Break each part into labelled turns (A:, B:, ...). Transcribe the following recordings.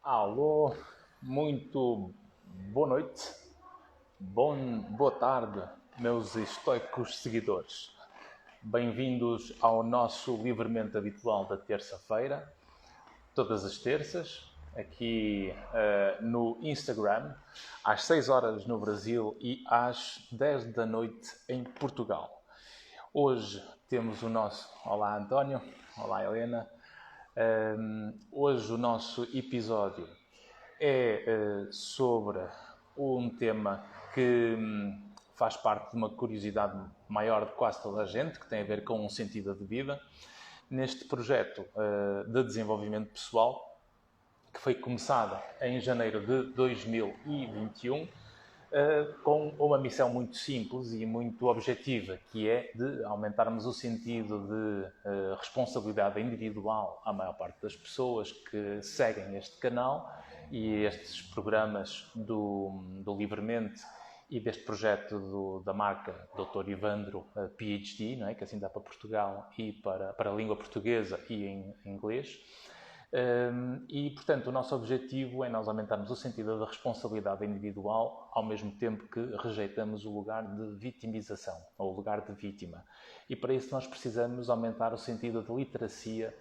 A: Alô, muito boa noite, boa tarde, meus estoicos seguidores. Bem-vindos ao nosso livremente habitual da terça-feira, todas as terças, aqui no Instagram, às 6 horas no Brasil e às 10 da noite em Portugal. Hoje temos o nosso... Olá, António. Olá, Helena. Hoje o nosso episódio é sobre um tema que faz parte de uma curiosidade maior de quase toda a gente, que tem a ver com um sentido de vida. Neste projeto de desenvolvimento pessoal, que foi começado em janeiro de 2021, com uma missão muito simples e muito objetiva, que é de aumentarmos o sentido de responsabilidade individual à maior parte das pessoas que seguem este canal e estes programas do Livremente e deste projeto da marca Dr. Ivandro PhD, não é? Que assim dá para Portugal e para a língua portuguesa e em inglês. E, portanto, o nosso objetivo é nós aumentarmos o sentido da responsabilidade individual, ao mesmo tempo que rejeitamos o lugar de vitimização, ou o lugar de vítima. E para isso nós precisamos aumentar o sentido de literacia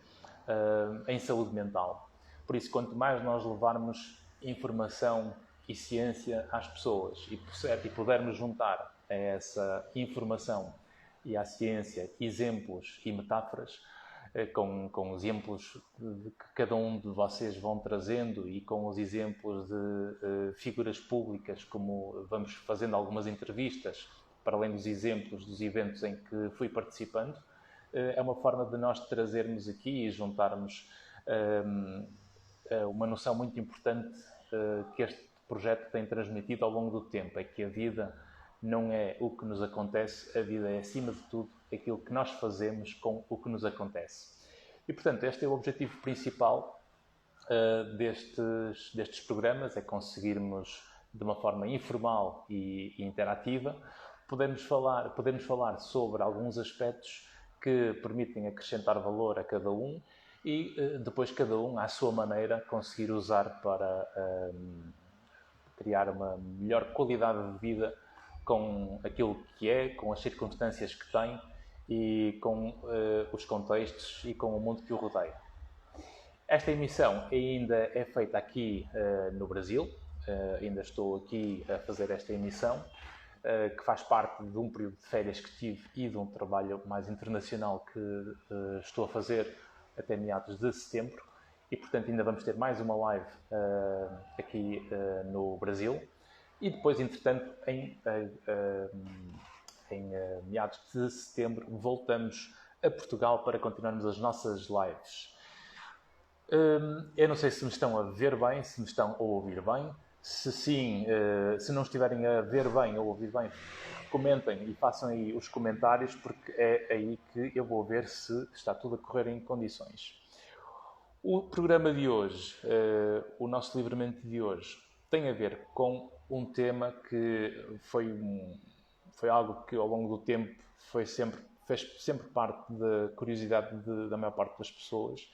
A: em saúde mental. Por isso, quanto mais nós levarmos informação e ciência às pessoas e pudermos juntar a essa informação e à ciência exemplos e metáforas, com exemplos que cada um de vocês vão trazendo e com os exemplos de figuras públicas, como vamos fazendo algumas entrevistas, para além dos exemplos dos eventos em que fui participando, é uma forma de nós trazermos aqui e juntarmos uma noção muito importante que este projeto tem transmitido ao longo do tempo, é que a vida não é o que nos acontece, a vida é, acima de tudo, aquilo que nós fazemos com o que nos acontece. E, portanto, este é o objetivo principal destes programas, é conseguirmos, de uma forma informal e interativa, podermos falar sobre alguns aspectos que permitem acrescentar valor a cada um e depois cada um, à sua maneira, conseguir usar para criar uma melhor qualidade de vida com aquilo que é, com as circunstâncias que tem e com os contextos e com o mundo que o rodeia. Esta emissão ainda é feita aqui no Brasil, ainda estou aqui a fazer esta emissão, que faz parte de um período de férias que tive e de um trabalho mais internacional que estou a fazer até meados de setembro. E, portanto, ainda vamos ter mais uma live aqui no Brasil. E depois, entretanto, em meados de setembro, voltamos a Portugal para continuarmos as nossas lives. Eu não sei se me estão a ver bem, se me estão a ouvir bem. Se sim, se não estiverem a ver bem ou a ouvir bem, comentem e façam aí os comentários, porque é aí que eu vou ver se está tudo a correr em condições. O programa de hoje, o nosso livremente de hoje, tem a ver com um tema que foi algo que ao longo do tempo fez sempre parte da curiosidade da maior parte das pessoas,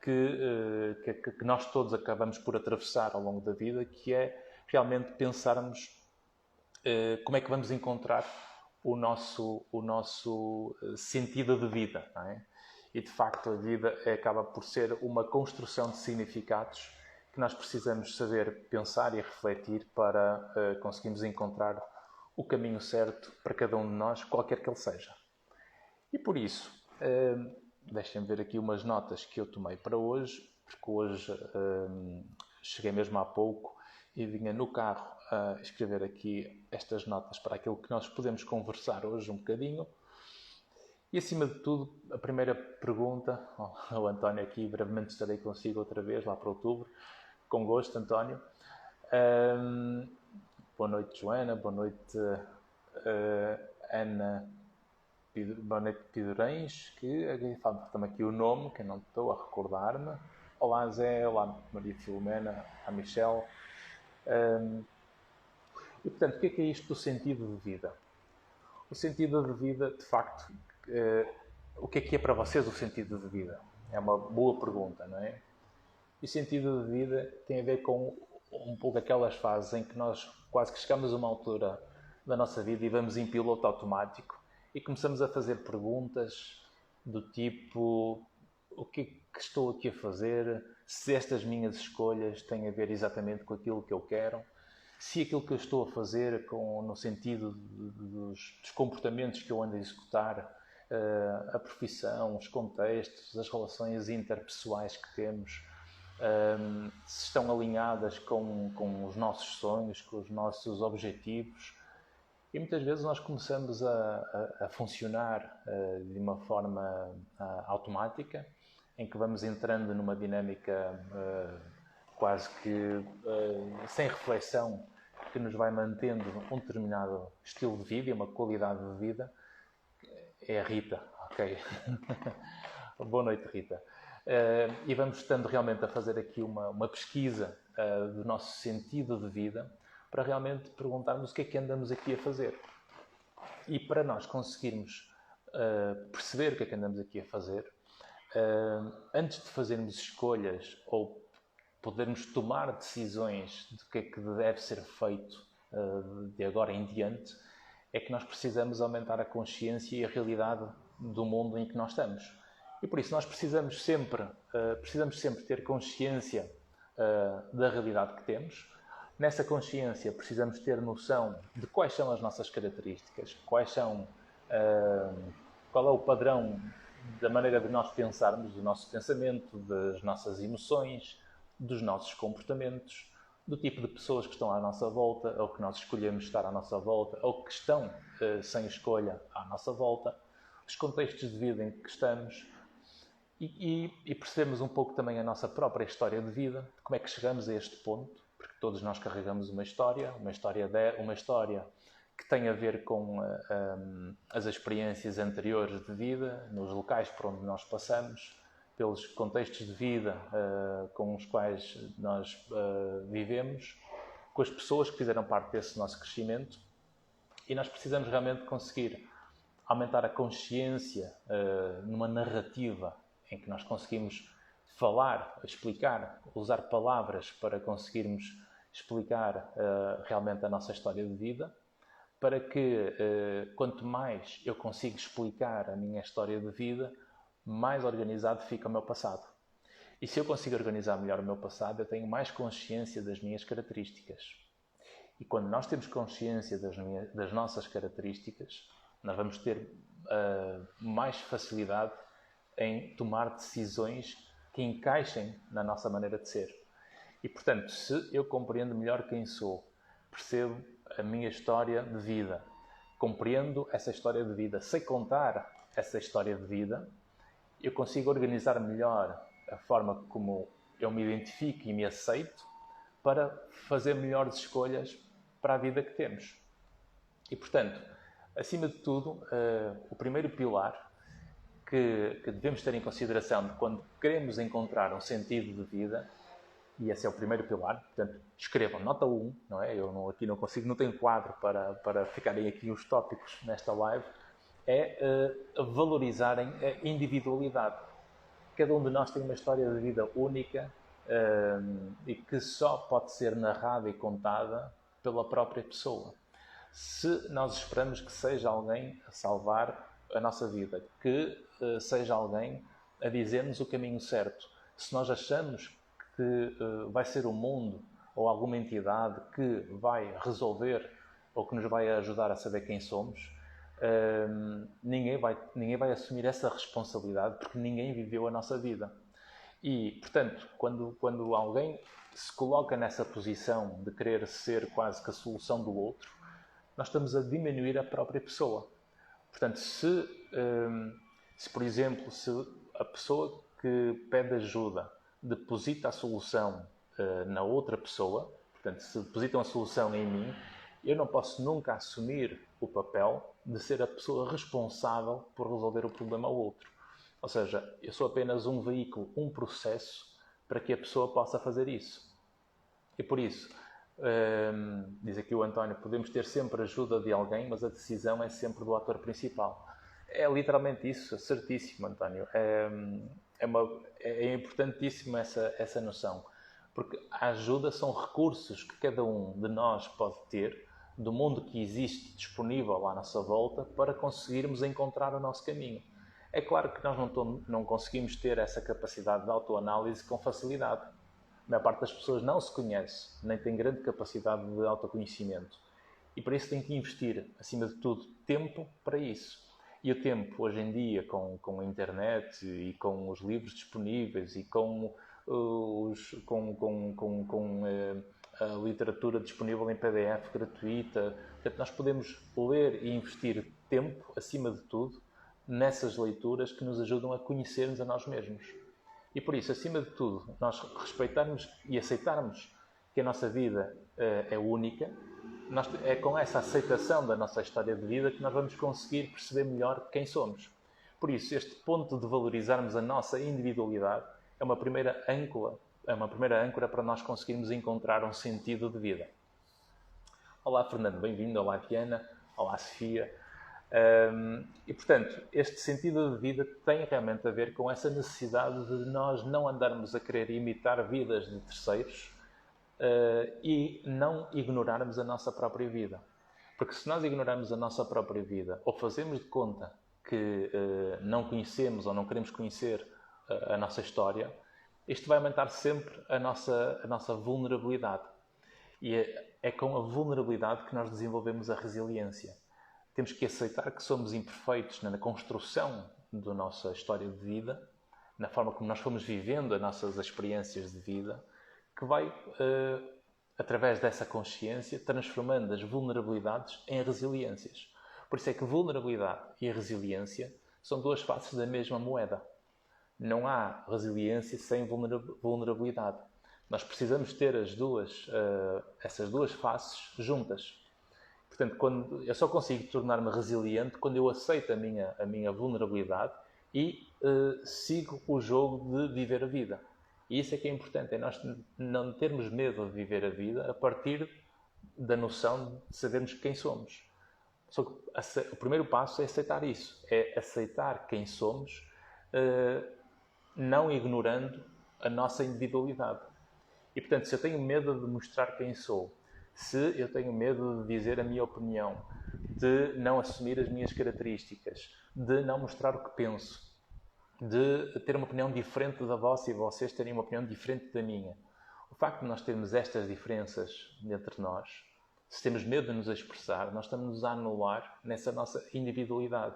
A: que nós todos acabamos por atravessar ao longo da vida, que é realmente pensarmos como é que vamos encontrar o nosso sentido de vida, não é? E, de facto, a vida acaba por ser uma construção de significados que nós precisamos saber pensar e refletir para conseguirmos encontrar o caminho certo para cada um de nós, qualquer que ele seja. E por isso, deixem-me ver aqui umas notas que eu tomei para hoje, porque hoje cheguei mesmo há pouco e vinha no carro a escrever aqui estas notas para aquilo que nós podemos conversar hoje um bocadinho. E, acima de tudo, a primeira pergunta, o António aqui, brevemente estarei consigo outra vez, lá para outubro, com gosto, António. Boa noite, Joana, boa noite, Ana, boa noite, Pidorães, que falta-me aqui o nome, que eu não estou a recordar-me. Olá, Zé, olá, Maria Filomena, a Michelle. E, portanto, o que é isto do sentido de vida? O sentido de vida, de facto, o que é para vocês o sentido de vida? É uma boa pergunta, não é? E o sentido de vida tem a ver com um pouco aquelas fases em que nós quase que chegamos a uma altura da nossa vida e vamos em piloto automático e começamos a fazer perguntas do tipo: o que é que estou aqui a fazer? Se estas minhas escolhas têm a ver exatamente com aquilo que eu quero? Se aquilo que eu estou a fazer no sentido dos comportamentos que eu ando a executar, a profissão, os contextos, as relações interpessoais que temos, se estão alinhadas com os nossos sonhos, com os nossos objetivos. E muitas vezes nós começamos a funcionar de uma forma automática, em que vamos entrando numa dinâmica quase que sem reflexão, que nos vai mantendo um determinado estilo de vida e uma qualidade de vida. É a Rita, ok? Boa noite, Rita. E vamos estando realmente a fazer aqui uma pesquisa do nosso sentido de vida, para realmente perguntarmos o que é que andamos aqui a fazer. E para nós conseguirmos perceber o que é que andamos aqui a fazer, antes de fazermos escolhas ou podermos tomar decisões de que é que deve ser feito de agora em diante, é que nós precisamos aumentar a consciência e a realidade do mundo em que nós estamos. E por isso nós precisamos sempre ter consciência da realidade que temos. Nessa consciência precisamos ter noção de quais são as nossas características, qual é o padrão da maneira de nós pensarmos, do nosso pensamento, das nossas emoções, dos nossos comportamentos, do tipo de pessoas que estão à nossa volta, ou que nós escolhemos estar à nossa volta, ou que estão sem escolha à nossa volta, os contextos de vida em que estamos, e percebemos um pouco também a nossa própria história de vida, de como é que chegamos a este ponto, porque todos nós carregamos uma história que tem a ver com as experiências anteriores de vida, nos locais por onde nós passamos, pelos contextos de vida com os quais nós vivemos, com as pessoas que fizeram parte desse nosso crescimento, e nós precisamos realmente conseguir aumentar a consciência numa narrativa em que nós conseguimos falar, explicar, usar palavras para conseguirmos explicar realmente a nossa história de vida, para que quanto mais eu consigo explicar a minha história de vida, mais organizado fica o meu passado. E se eu consigo organizar melhor o meu passado, eu tenho mais consciência das minhas características. E quando nós temos consciência das nossas características, nós vamos ter mais facilidade em tomar decisões que encaixem na nossa maneira de ser. E, portanto, se eu compreendo melhor quem sou, percebo a minha história de vida, compreendo essa história de vida, sei contar essa história de vida, eu consigo organizar melhor a forma como eu me identifico e me aceito para fazer melhores escolhas para a vida que temos. E, portanto, acima de tudo, o primeiro pilar que devemos ter em consideração de quando queremos encontrar um sentido de vida, e esse é o primeiro pilar, portanto, escrevam nota 1, não é? Eu aqui não tenho quadro para ficarem aqui os tópicos nesta live, é valorizarem a individualidade. Cada um de nós tem uma história de vida única e que só pode ser narrada e contada pela própria pessoa. Se nós esperamos que seja alguém a salvar a nossa vida, que seja alguém a dizer-nos o caminho certo, se nós achamos que vai ser o mundo ou alguma entidade que vai resolver ou que nos vai ajudar a saber quem somos, ninguém vai assumir essa responsabilidade, porque ninguém viveu a nossa vida. E, portanto, quando alguém se coloca nessa posição de querer ser quase que a solução do outro, nós estamos a diminuir a própria pessoa. Portanto, se por exemplo, se a pessoa que pede ajuda deposita a solução na outra pessoa, portanto, se depositam a solução em mim, eu não posso nunca assumir o papel de ser a pessoa responsável por resolver o problema ao outro. Ou seja, eu sou apenas um veículo, um processo para que a pessoa possa fazer isso. E por isso, diz aqui o António, podemos ter sempre a ajuda de alguém, mas a decisão é sempre do ator principal. É literalmente isso, certíssimo, António. é importantíssima essa noção, porque a ajuda são recursos que cada um de nós pode ter do mundo que existe disponível à nossa volta para conseguirmos encontrar o nosso caminho. É claro que nós não conseguimos ter essa capacidade de autoanálise com facilidade. A maior parte das pessoas não se conhece, nem tem grande capacidade de autoconhecimento. E para isso tem que investir, acima de tudo, tempo para isso. E o tempo, hoje em dia, com a internet e com os livros disponíveis e com a literatura disponível em PDF gratuita, portanto, nós podemos ler e investir tempo, acima de tudo, nessas leituras que nos ajudam a conhecermos a nós mesmos. E por isso, acima de tudo, nós respeitarmos e aceitarmos que a nossa vida é única. É com essa aceitação da nossa história de vida que nós vamos conseguir perceber melhor quem somos. Por isso, este ponto de valorizarmos a nossa individualidade é uma primeira âncora para nós conseguirmos encontrar um sentido de vida. Olá, Fernando, bem-vindo. Olá, Diana. Olá, Sofia. E, portanto, este sentido de vida tem realmente a ver com essa necessidade de nós não andarmos a querer imitar vidas de terceiros e não ignorarmos a nossa própria vida. Porque se nós ignorarmos a nossa própria vida ou fazemos de conta que não conhecemos ou não queremos conhecer a nossa história, isto vai aumentar sempre a nossa vulnerabilidade. E é com a vulnerabilidade que nós desenvolvemos a resiliência. Temos que aceitar que somos imperfeitos na construção da nossa história de vida, na forma como nós fomos vivendo as nossas experiências de vida, que vai, através dessa consciência, transformando as vulnerabilidades em resiliências. Por isso é que vulnerabilidade e resiliência são duas faces da mesma moeda. Não há resiliência sem vulnerabilidade. Nós precisamos ter essas duas faces juntas. Portanto, eu só consigo tornar-me resiliente quando eu aceito a minha vulnerabilidade e sigo o jogo de viver a vida. E isso é que é importante, é nós não termos medo de viver a vida a partir da noção de sabermos quem somos. Só que o primeiro passo é aceitar isso, é aceitar quem somos, não ignorando a nossa individualidade. E, portanto, se eu tenho medo de mostrar quem sou, se eu tenho medo de dizer a minha opinião, de não assumir as minhas características, de não mostrar o que penso, de ter uma opinião diferente da vossa e vocês terem uma opinião diferente da minha. O facto de nós termos estas diferenças entre nós, se temos medo de nos expressar, nós estamos a anular nessa nossa individualidade.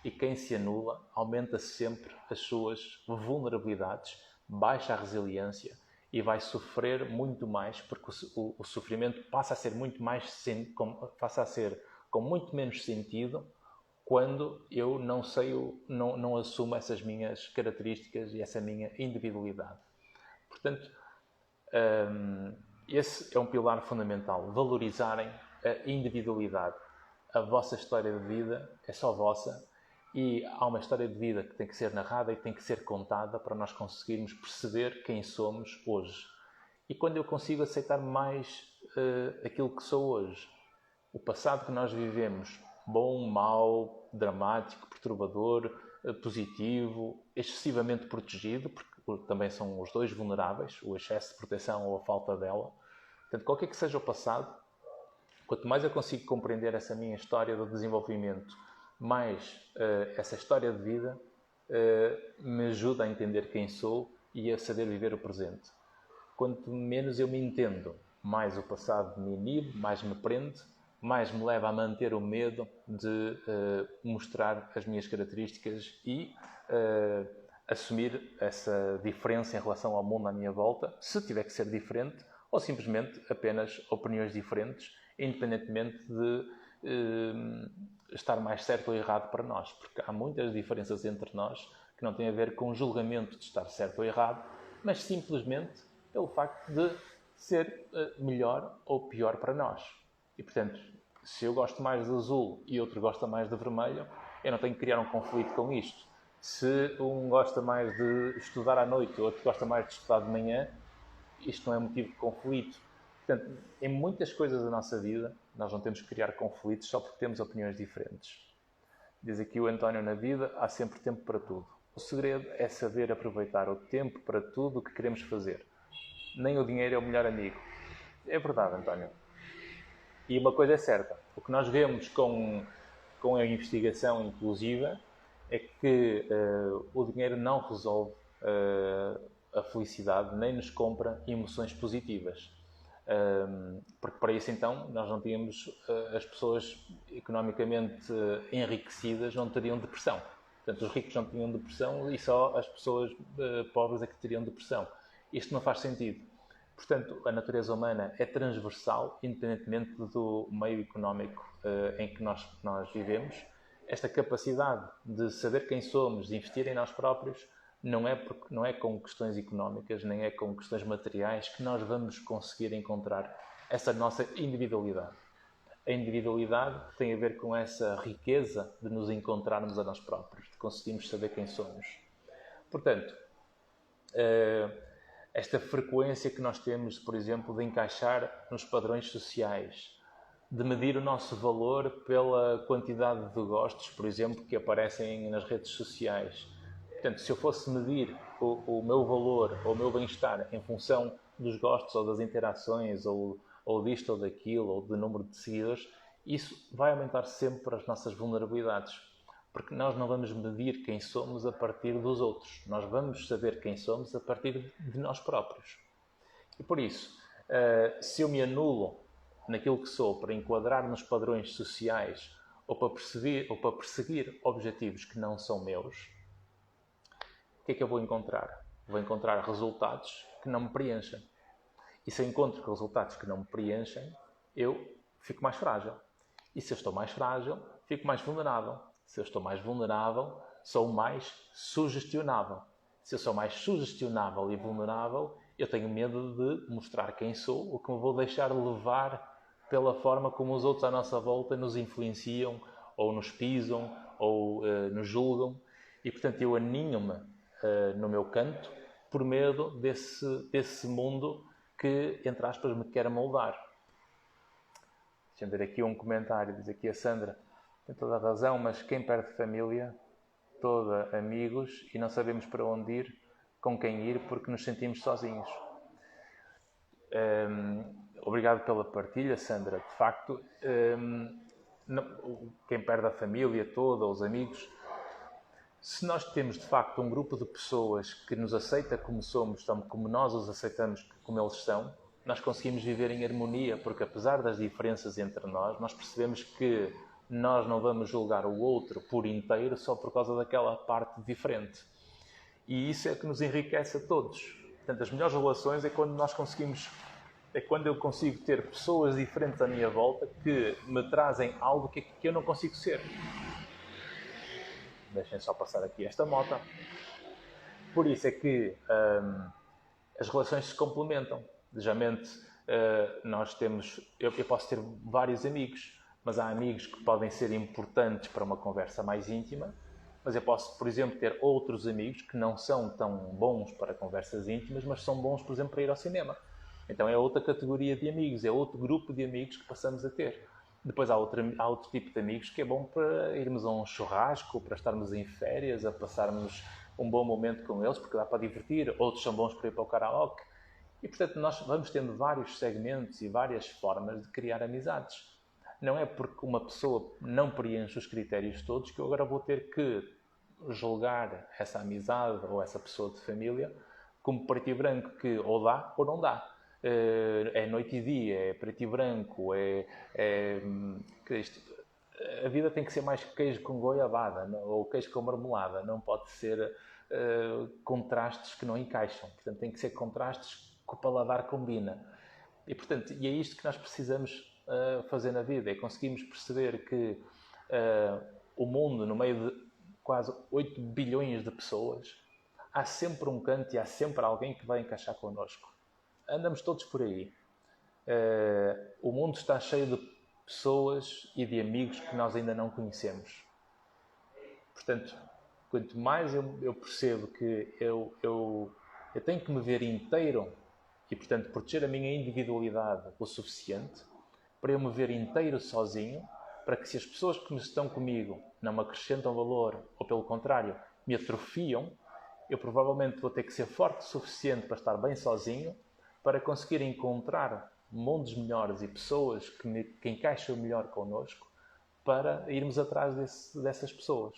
A: E quem se anula aumenta sempre as suas vulnerabilidades, baixa a resiliência e vai sofrer muito mais, porque o sofrimento passa a ser com muito menos sentido quando eu não assumo essas minhas características e essa minha individualidade. Portanto, esse é um pilar fundamental. Valorizarem a individualidade. A vossa história de vida é só vossa e há uma história de vida que tem que ser narrada e tem que ser contada para nós conseguirmos perceber quem somos hoje. E quando eu consigo aceitar mais aquilo que sou hoje, o passado que nós vivemos, bom, mau, dramático, perturbador, positivo, excessivamente protegido, porque também são os dois vulneráveis, o excesso de proteção ou a falta dela. Portanto, qualquer que seja o passado, quanto mais eu consigo compreender essa minha história de desenvolvimento, mais essa história de vida me ajuda a entender quem sou e a saber viver o presente. Quanto menos eu me entendo, mais o passado me inibe, mais me prende, mais me leva a manter o medo de mostrar as minhas características e assumir essa diferença em relação ao mundo à minha volta, se tiver que ser diferente, ou simplesmente apenas opiniões diferentes, independentemente de estar mais certo ou errado para nós, porque há muitas diferenças entre nós que não têm a ver com o julgamento de estar certo ou errado, mas simplesmente pelo facto de ser melhor ou pior para nós. E, portanto, se eu gosto mais de azul e outro gosta mais de vermelho, eu não tenho que criar um conflito com isto. Se um gosta mais de estudar à noite e o outro gosta mais de estudar de manhã, isto não é motivo de conflito. Portanto, em muitas coisas da nossa vida, nós não temos que criar conflitos só porque temos opiniões diferentes. Diz aqui o António: na vida há sempre tempo para tudo. O segredo é saber aproveitar o tempo para tudo o que queremos fazer. Nem o dinheiro é o melhor amigo. É verdade, António. E uma coisa é certa, o que nós vemos com a investigação inclusiva é que o dinheiro não resolve a felicidade, nem nos compra emoções positivas. Porque para isso então nós não tínhamos, as pessoas economicamente enriquecidas não teriam depressão. Portanto, os ricos não tinham depressão e só as pessoas pobres é que teriam depressão. Isto não faz sentido. Portanto, a natureza humana é transversal, independentemente do meio económico em que nós vivemos. Esta capacidade de saber quem somos, de investir em nós próprios, não é com questões económicas, nem é com questões materiais que nós vamos conseguir encontrar essa nossa individualidade. A individualidade tem a ver com essa riqueza de nos encontrarmos a nós próprios, de conseguirmos saber quem somos. Portanto, esta frequência que nós temos, por exemplo, de encaixar nos padrões sociais, de medir o nosso valor pela quantidade de gostos, por exemplo, que aparecem nas redes sociais. Portanto, se eu fosse medir o meu valor ou o meu bem-estar em função dos gostos ou das interações ou disto ou daquilo, ou do número de seguidores, isso vai aumentar sempre as nossas vulnerabilidades. Porque nós não vamos medir quem somos a partir dos outros. Nós vamos saber quem somos a partir de nós próprios. E por isso, se eu me anulo naquilo que sou para enquadrar nos padrões sociais ou para perseguir objetivos que não são meus, o que é que eu vou encontrar? Vou encontrar resultados que não me preenchem. E se eu encontro resultados que não me preenchem, eu fico mais frágil. E se eu estou mais frágil, fico mais vulnerável. Se eu estou mais vulnerável, sou mais sugestionável. Se eu sou mais sugestionável e vulnerável, eu tenho medo de mostrar quem sou, o que me vou deixar levar pela forma como os outros à nossa volta nos influenciam, ou nos pisam, ou nos julgam. E, portanto, eu aninho-me no meu canto por medo desse mundo que, entre aspas, me quer moldar. Deixa-me ver aqui um comentário, diz aqui a Sandra, tem toda a razão, mas quem perde família, toda amigos, e não sabemos para onde ir, com quem ir, porque nos sentimos sozinhos. Obrigado pela partilha, Sandra. De facto, quem perde a família toda, os amigos, se nós temos de facto um grupo de pessoas que nos aceita como somos, como nós os aceitamos como eles são, nós conseguimos viver em harmonia, porque apesar das diferenças entre nós percebemos que nós não vamos julgar o outro por inteiro só por causa daquela parte diferente. E isso é que nos enriquece a todos. Portanto, as melhores relações é quando eu consigo ter pessoas diferentes à minha volta que me trazem algo que eu não consigo ser. Deixem só passar aqui esta moto. Por isso é que as relações se complementam. Geralmente, eu posso ter vários amigos, mas há amigos que podem ser importantes para uma conversa mais íntima, mas eu posso, por exemplo, ter outros amigos que não são tão bons para conversas íntimas, mas são bons, por exemplo, para ir ao cinema. Então é outra categoria de amigos, é outro grupo de amigos que passamos a ter. Depois há outro tipo de amigos que é bom para irmos a um churrasco, para estarmos em férias, a passarmos um bom momento com eles, porque dá para divertir. Outros são bons para ir para o karaoke. E, portanto, nós vamos tendo vários segmentos e várias formas de criar amizades. Não é porque uma pessoa não preenche os critérios todos que eu agora vou ter que julgar essa amizade ou essa pessoa de família como preto e branco, que ou dá ou não dá. É noite e dia, é preto e branco, a vida tem que ser mais queijo com goiabada ou queijo com marmelada, não pode ser contrastes que não encaixam. Portanto, tem que ser contrastes que o paladar combina. E, portanto, é isto que nós precisamos fazer na vida, é conseguirmos perceber que o mundo, no meio de quase 8 bilhões de pessoas, há sempre um canto e há sempre alguém que vai encaixar connosco. Andamos todos por aí. O mundo está cheio de pessoas e de amigos que nós ainda não conhecemos. Portanto, quanto mais eu percebo que eu tenho que me ver inteiro e, portanto, proteger a minha individualidade o suficiente para eu me ver inteiro sozinho, para que se as pessoas que estão comigo não me acrescentam valor, ou pelo contrário, me atrofiam, eu provavelmente vou ter que ser forte o suficiente para estar bem sozinho, para conseguir encontrar mundos melhores e pessoas que encaixam melhor connosco, para irmos atrás dessas pessoas.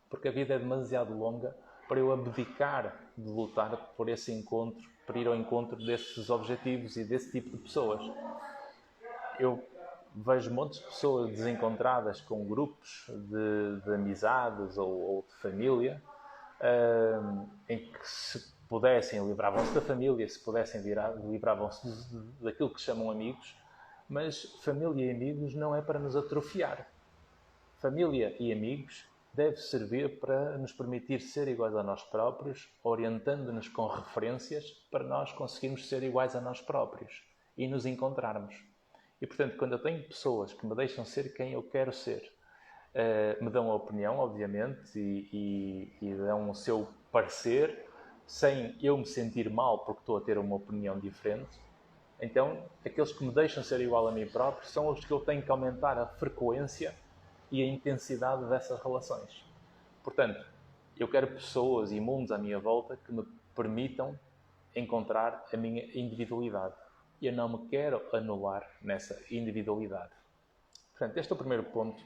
A: Porque a vida é demasiado longa para eu abdicar de lutar por esse encontro, para ir ao encontro desses objetivos e desse tipo de pessoas. Eu vejo montes de pessoas desencontradas com grupos de amizades ou de família, em que se pudessem, livravam-se da família, se pudessem, livravam-se daquilo que chamam amigos, mas família e amigos não é para nos atrofiar. Família e amigos deve servir para nos permitir ser iguais a nós próprios, orientando-nos com referências para nós conseguirmos ser iguais a nós próprios e nos encontrarmos. E, portanto, quando eu tenho pessoas que me deixam ser quem eu quero ser, me dão a opinião, obviamente, e dão o seu parecer, sem eu me sentir mal porque estou a ter uma opinião diferente, então, aqueles que me deixam ser igual a mim próprio são os que eu tenho que aumentar a frequência e a intensidade dessas relações. Portanto, eu quero pessoas e mundos à minha volta que me permitam encontrar a minha individualidade. E eu não me quero anular nessa individualidade. Portanto, este é o primeiro ponto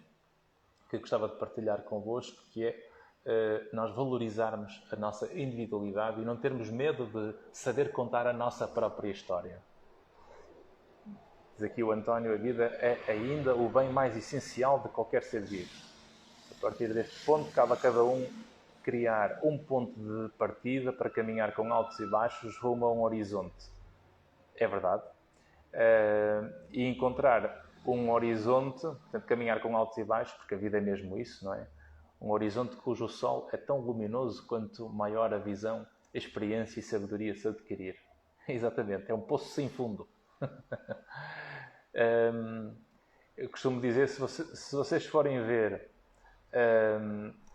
A: que eu gostava de partilhar convosco, que é nós valorizarmos a nossa individualidade e não termos medo de saber contar a nossa própria história. Diz aqui o António, a vida é ainda o bem mais essencial de qualquer ser vivo. A partir deste ponto, cabe a cada um criar um ponto de partida para caminhar com altos e baixos rumo a um horizonte. É verdade. E encontrar um horizonte, portanto, caminhar com altos e baixos, porque a vida é mesmo isso, não é? Um horizonte cujo sol é tão luminoso quanto maior a visão, a experiência e sabedoria se adquirir. Exatamente, é um poço sem fundo. Eu costumo dizer, se vocês forem ver,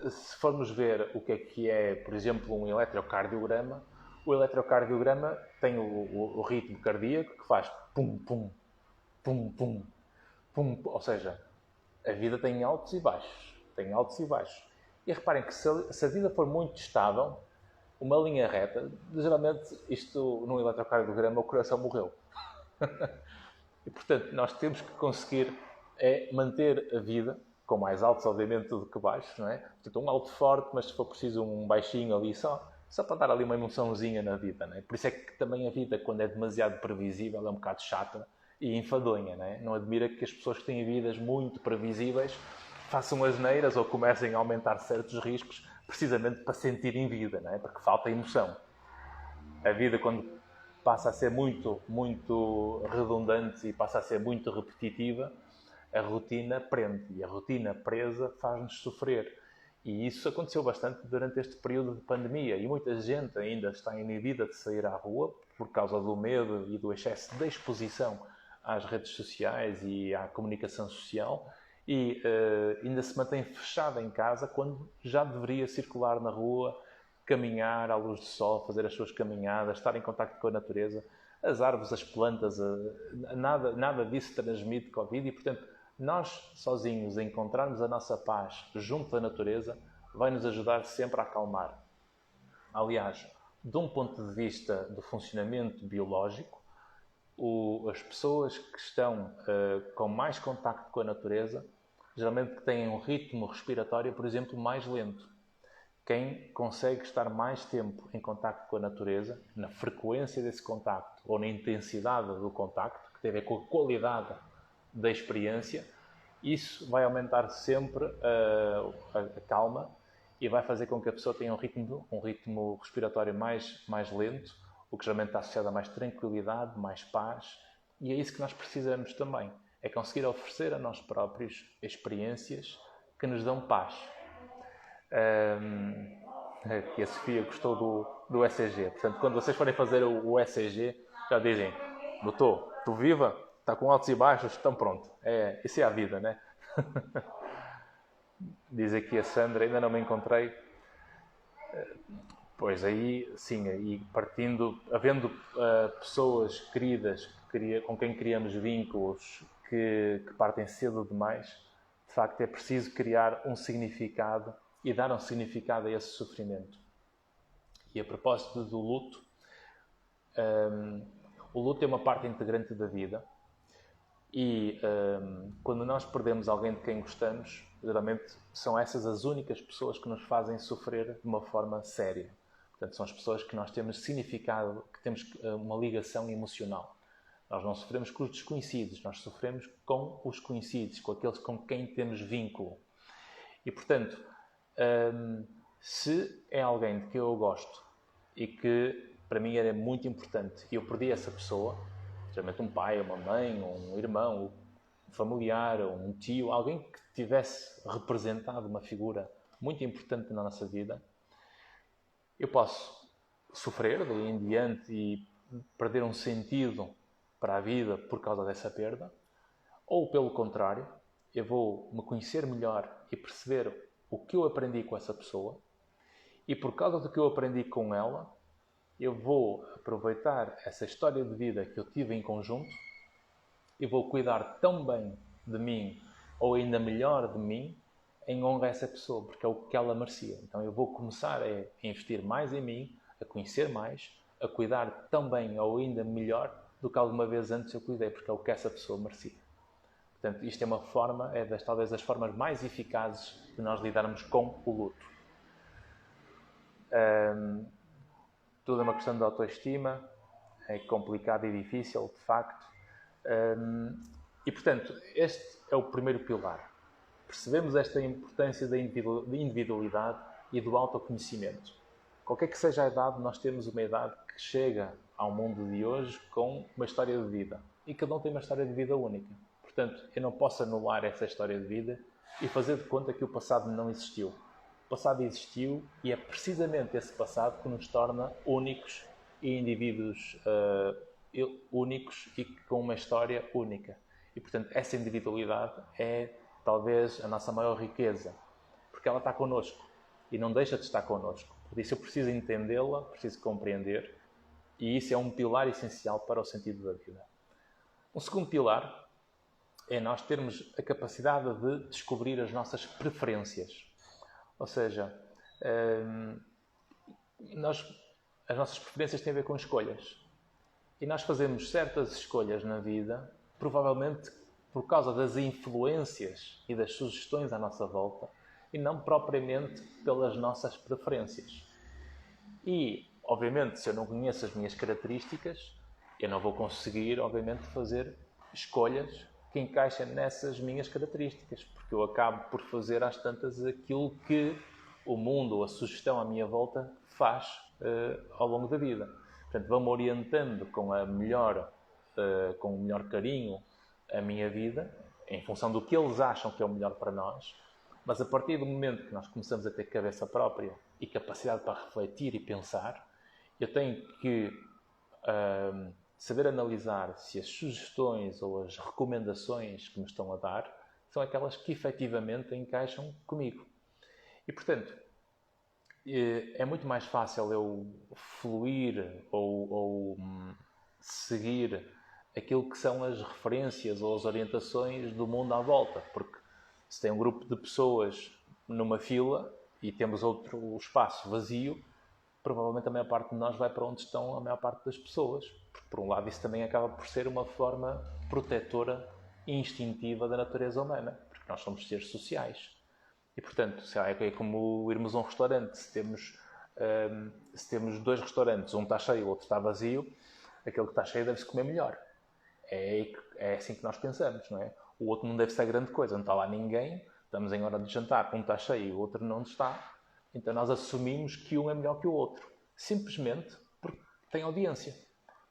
A: se formos ver o que é, por exemplo, um eletrocardiograma, o eletrocardiograma tem o ritmo cardíaco que faz pum, pum, pum, pum, pum, ou seja, a vida tem altos e baixos, tem altos e baixos. E reparem que se a vida for muito estável, uma linha reta, geralmente isto no eletrocardiograma o coração morreu. E, portanto, nós temos que conseguir manter a vida, com mais altos, obviamente, do que baixos, não é? Portanto, um alto forte, mas se for preciso um baixinho ali, só para dar ali uma emoçãozinha na vida, não é? Por isso é que também a vida, quando é demasiado previsível, é um bocado chata e enfadonha, não é? Não admira que as pessoas que têm vidas muito previsíveis façam asneiras ou comecem a aumentar certos riscos, precisamente para sentirem vida, não é? Porque falta emoção. A vida, quando passa a ser muito, muito redundante e passa a ser muito repetitiva, a rotina prende. E a rotina presa faz-nos sofrer. E isso aconteceu bastante durante este período de pandemia. E muita gente ainda está inibida de sair à rua por causa do medo e do excesso de exposição às redes sociais e à comunicação social. E ainda se mantém fechada em casa quando já deveria circular na rua, caminhar à luz do sol, fazer as suas caminhadas, estar em contacto com a natureza. As árvores, as plantas, nada disso transmite Covid e, portanto, nós sozinhos encontrarmos a nossa paz junto da natureza vai nos ajudar sempre a acalmar. Aliás, de um ponto de vista do funcionamento biológico, as pessoas que estão com mais contacto com a natureza, geralmente têm um ritmo respiratório, por exemplo, mais lento. Quem consegue estar mais tempo em contacto com a natureza, na frequência desse contacto ou na intensidade do contacto, que tem a ver com a qualidade da experiência, isso vai aumentar sempre a calma e vai fazer com que a pessoa tenha um ritmo respiratório mais lento, o que geralmente está associado a mais tranquilidade, mais paz, e é isso que nós precisamos também, é conseguir oferecer a nós próprios experiências que nos dão paz. Que a Sofia gostou do ECG. Portanto, quando vocês forem fazer o ECG, já dizem, doutor, estou viva? Está com altos e baixos? Então pronto. Isso é a vida, né? Diz aqui a Sandra, ainda não me encontrei. Pois aí, sim, aí havendo pessoas queridas com quem criamos vínculos que partem cedo demais, de facto é preciso criar um significado e dar um significado a esse sofrimento. E a propósito do luto, o luto é uma parte integrante da vida e quando nós perdemos alguém de quem gostamos, geralmente são essas as únicas pessoas que nos fazem sofrer de uma forma séria. Portanto, são as pessoas que nós temos significado, que temos uma ligação emocional. Nós não sofremos com os desconhecidos, nós sofremos com os conhecidos, com aqueles com quem temos vínculo. E, portanto, se é alguém de que eu gosto e que para mim era muito importante e eu perdi essa pessoa, geralmente um pai, uma mãe, um irmão, um familiar, um tio, alguém que tivesse representado uma figura muito importante na nossa vida, eu posso sofrer daí em diante e perder um sentido para a vida por causa dessa perda, ou pelo contrário, eu vou me conhecer melhor e perceber o que eu aprendi com essa pessoa e por causa do que eu aprendi com ela, eu vou aproveitar essa história de vida que eu tive em conjunto e vou cuidar tão bem de mim ou ainda melhor de mim em honra a essa pessoa, porque é o que ela merecia. Então eu vou começar a investir mais em mim, a conhecer mais, a cuidar tão bem ou ainda melhor do que alguma vez antes eu cuidei, porque é o que essa pessoa merecia. Portanto, isto é uma forma, talvez das formas mais eficazes de nós lidarmos com o luto. Tudo é uma questão de autoestima, é complicado e difícil, de facto. E, portanto, este é o primeiro pilar. Percebemos esta importância da individualidade e do autoconhecimento. Qualquer que seja a idade, nós temos uma idade que chega ao mundo de hoje com uma história de vida. E cada um tem uma história de vida única. Portanto, eu não posso anular essa história de vida e fazer de conta que o passado não existiu. O passado existiu e é precisamente esse passado que nos torna únicos e indivíduos únicos e com uma história única. E, portanto, essa individualidade é talvez a nossa maior riqueza, porque ela está connosco e não deixa de estar connosco. Por isso eu preciso entendê-la, preciso compreender, e isso é um pilar essencial para o sentido da vida. Um segundo pilar é nós termos a capacidade de descobrir as nossas preferências. Ou seja, as nossas preferências têm a ver com escolhas. E nós fazemos certas escolhas na vida, provavelmente por causa das influências e das sugestões à nossa volta, e não propriamente pelas nossas preferências. E, obviamente, se eu não conheço as minhas características, eu não vou conseguir, obviamente, fazer escolhas que encaixem nessas minhas características, porque eu acabo por fazer às tantas aquilo que o mundo ou a sugestão à minha volta faz ao longo da vida. Portanto, vão-me orientando com o melhor carinho a minha vida, em função do que eles acham que é o melhor para nós, mas a partir do momento que nós começamos a ter cabeça própria e capacidade para refletir e pensar, eu tenho que saber analisar se as sugestões ou as recomendações que me estão a dar são aquelas que efetivamente encaixam comigo. E, portanto, é muito mais fácil eu fluir ou seguir aquilo que são as referências ou as orientações do mundo à volta, porque se tem um grupo de pessoas numa fila e temos outro espaço vazio, provavelmente a maior parte de nós vai para onde estão a maior parte das pessoas. Porque, por um lado, isso também acaba por ser uma forma protetora e instintiva da natureza humana, porque nós somos seres sociais. E, portanto, é como irmos a um restaurante. Se temos dois restaurantes, um está cheio e o outro está vazio, aquele que está cheio deve-se comer melhor. É assim que nós pensamos, não é? O outro não deve ser grande coisa, não está lá ninguém, estamos em hora de jantar, um está cheio e o outro não está. Então nós assumimos que um é melhor que o outro, simplesmente porque tem audiência.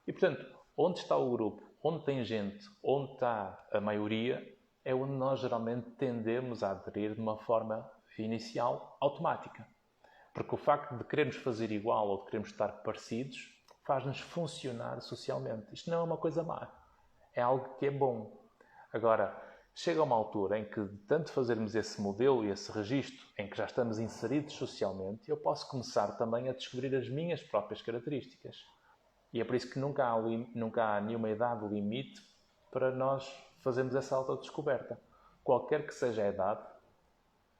A: E, portanto, onde está o grupo, onde tem gente, onde está a maioria, é onde nós geralmente tendemos a aderir de uma forma inicial automática. Porque o facto de querermos fazer igual ou de querermos estar parecidos faz-nos funcionar socialmente. Isto não é uma coisa má, é algo que é bom. Agora, chega uma altura em que, de tanto fazermos esse modelo e esse registro, em que já estamos inseridos socialmente, eu posso começar também a descobrir as minhas próprias características. E é por isso que nunca há nenhuma idade limite para nós fazermos essa autodescoberta. Qualquer que seja a idade,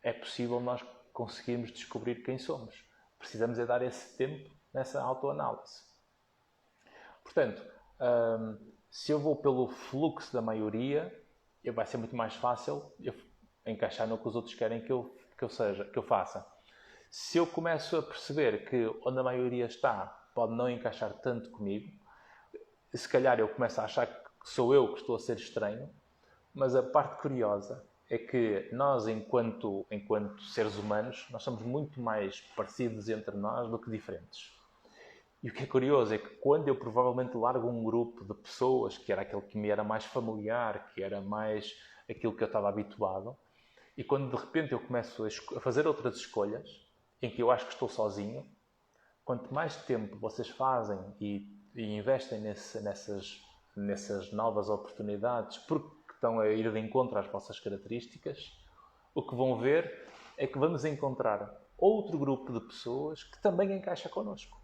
A: é possível nós conseguirmos descobrir quem somos. Precisamos é dar esse tempo nessa autoanálise. Portanto, se eu vou pelo fluxo da maioria, vai ser muito mais fácil eu encaixar no que os outros querem que eu faça. Se eu começo a perceber que onde a maioria está pode não encaixar tanto comigo, se calhar eu começo a achar que sou eu que estou a ser estranho, mas a parte curiosa é que nós, enquanto seres humanos, nós somos muito mais parecidos entre nós do que diferentes. E o que é curioso é que quando eu provavelmente largo um grupo de pessoas, que era aquele que me era mais familiar, que era mais aquilo que eu estava habituado, e quando de repente eu começo a fazer outras escolhas, em que eu acho que estou sozinho, quanto mais tempo vocês fazem e investem nessas novas oportunidades, porque estão a ir de encontro às vossas características, o que vão ver é que vamos encontrar outro grupo de pessoas que também encaixa connosco.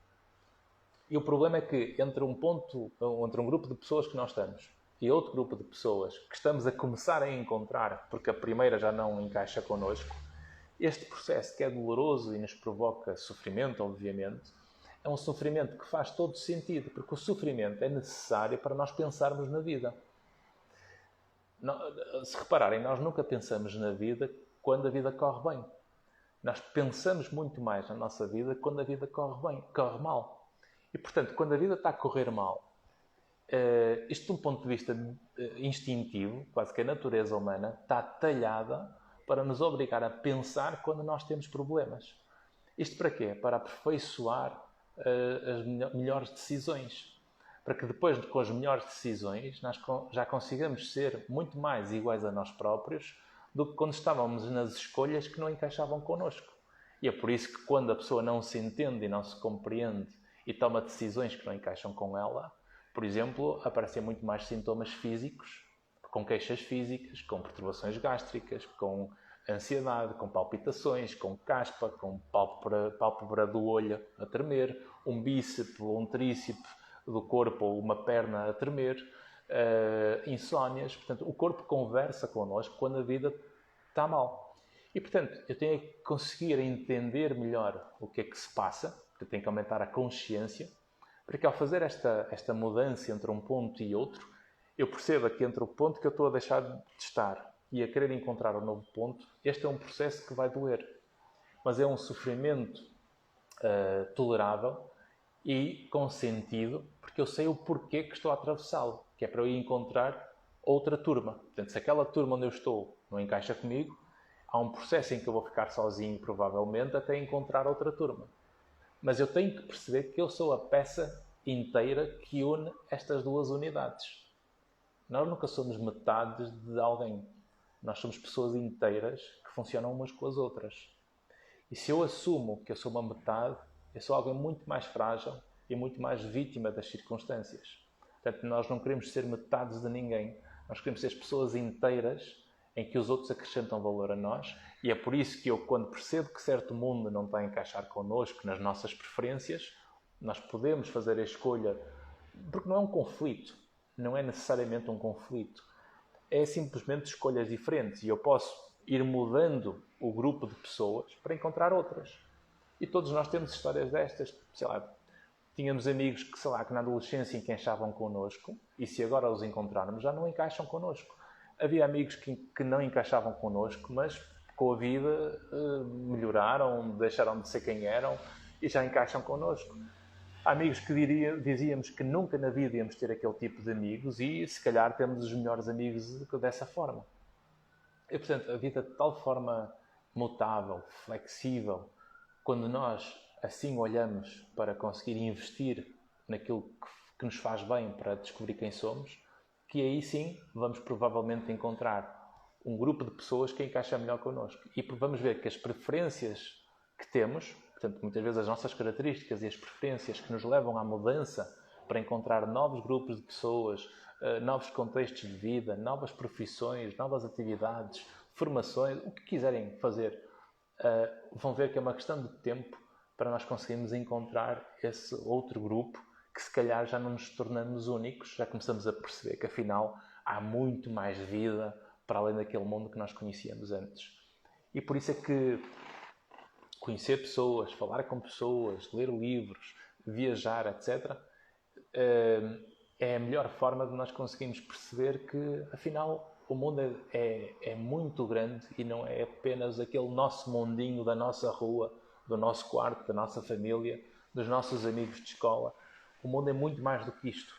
A: E o problema é que entre um grupo de pessoas que nós estamos e outro grupo de pessoas que estamos a começar a encontrar, porque a primeira já não encaixa connosco, este processo que é doloroso e nos provoca sofrimento, obviamente, é um sofrimento que faz todo sentido, porque o sofrimento é necessário para nós pensarmos na vida. Se repararem, nós nunca pensamos na vida quando a vida corre bem. Nós pensamos muito mais na nossa vida quando a vida corre mal. E, portanto, quando a vida está a correr mal, isto de um ponto de vista instintivo, quase que a natureza humana, está talhada para nos obrigar a pensar quando nós temos problemas. Isto para quê? Para aperfeiçoar as melhores decisões. Para que depois, com as melhores decisões, nós já consigamos ser muito mais iguais a nós próprios do que quando estávamos nas escolhas que não encaixavam connosco. E é por isso que quando a pessoa não se entende e não se compreende e toma decisões que não encaixam com ela, por exemplo, aparecem muito mais sintomas físicos, com queixas físicas, com perturbações gástricas, com ansiedade, com palpitações, com caspa, com pálpebra do olho a tremer, um bíceps ou um tríceps do corpo ou uma perna a tremer, insónias. Portanto, o corpo conversa connosco quando a vida está mal. E, portanto, eu tenho que conseguir entender melhor o que é que se passa, eu tenho que aumentar a consciência, para que ao fazer esta mudança entre um ponto e outro, eu perceba que entre o ponto que eu estou a deixar de estar e a querer encontrar um novo ponto, este é um processo que vai doer. Mas é um sofrimento tolerável e com sentido, porque eu sei o porquê que estou a atravessá-lo, que é para eu ir encontrar outra turma. Portanto, se aquela turma onde eu estou não encaixa comigo, há um processo em que eu vou ficar sozinho, provavelmente, até encontrar outra turma. Mas eu tenho que perceber que eu sou a peça inteira que une estas duas unidades. Nós nunca somos metades de alguém. Nós somos pessoas inteiras que funcionam umas com as outras. E se eu assumo que eu sou uma metade, eu sou alguém muito mais frágil e muito mais vítima das circunstâncias. Portanto, nós não queremos ser metades de ninguém. Nós queremos ser pessoas inteiras em que os outros acrescentam valor a nós. E é por isso que eu, quando percebo que certo mundo não está a encaixar connosco, nas nossas preferências, nós podemos fazer a escolha, porque não é um conflito, não é necessariamente um conflito, é simplesmente escolhas diferentes e eu posso ir mudando o grupo de pessoas para encontrar outras. E todos nós temos histórias destas, sei lá, tínhamos amigos que, sei lá, que na adolescência encaixavam connosco e se agora os encontrarmos já não encaixam connosco. Havia amigos que não encaixavam connosco, mas com a vida melhoraram, deixaram de ser quem eram e já encaixam connosco. Há amigos que dizíamos que nunca na vida íamos ter aquele tipo de amigos e se calhar temos os melhores amigos dessa forma. E, portanto, a vida de tal forma mutável, flexível, quando nós assim olhamos para conseguir investir naquilo que nos faz bem para descobrir quem somos, que aí sim vamos provavelmente encontrar um grupo de pessoas que encaixa melhor connosco. E vamos ver que as preferências que temos, portanto, muitas vezes as nossas características e as preferências que nos levam à mudança para encontrar novos grupos de pessoas, novos contextos de vida, novas profissões, novas atividades, formações, o que quiserem fazer, vão ver que é uma questão de tempo para nós conseguirmos encontrar esse outro grupo que se calhar já não nos tornamos únicos, já começamos a perceber que afinal há muito mais vida para além daquele mundo que nós conhecíamos antes. E por isso é que conhecer pessoas, falar com pessoas, ler livros, viajar, etc., é a melhor forma de nós conseguirmos perceber que, afinal, o mundo é muito grande e não é apenas aquele nosso mundinho da nossa rua, do nosso quarto, da nossa família, dos nossos amigos de escola. O mundo é muito mais do que isto.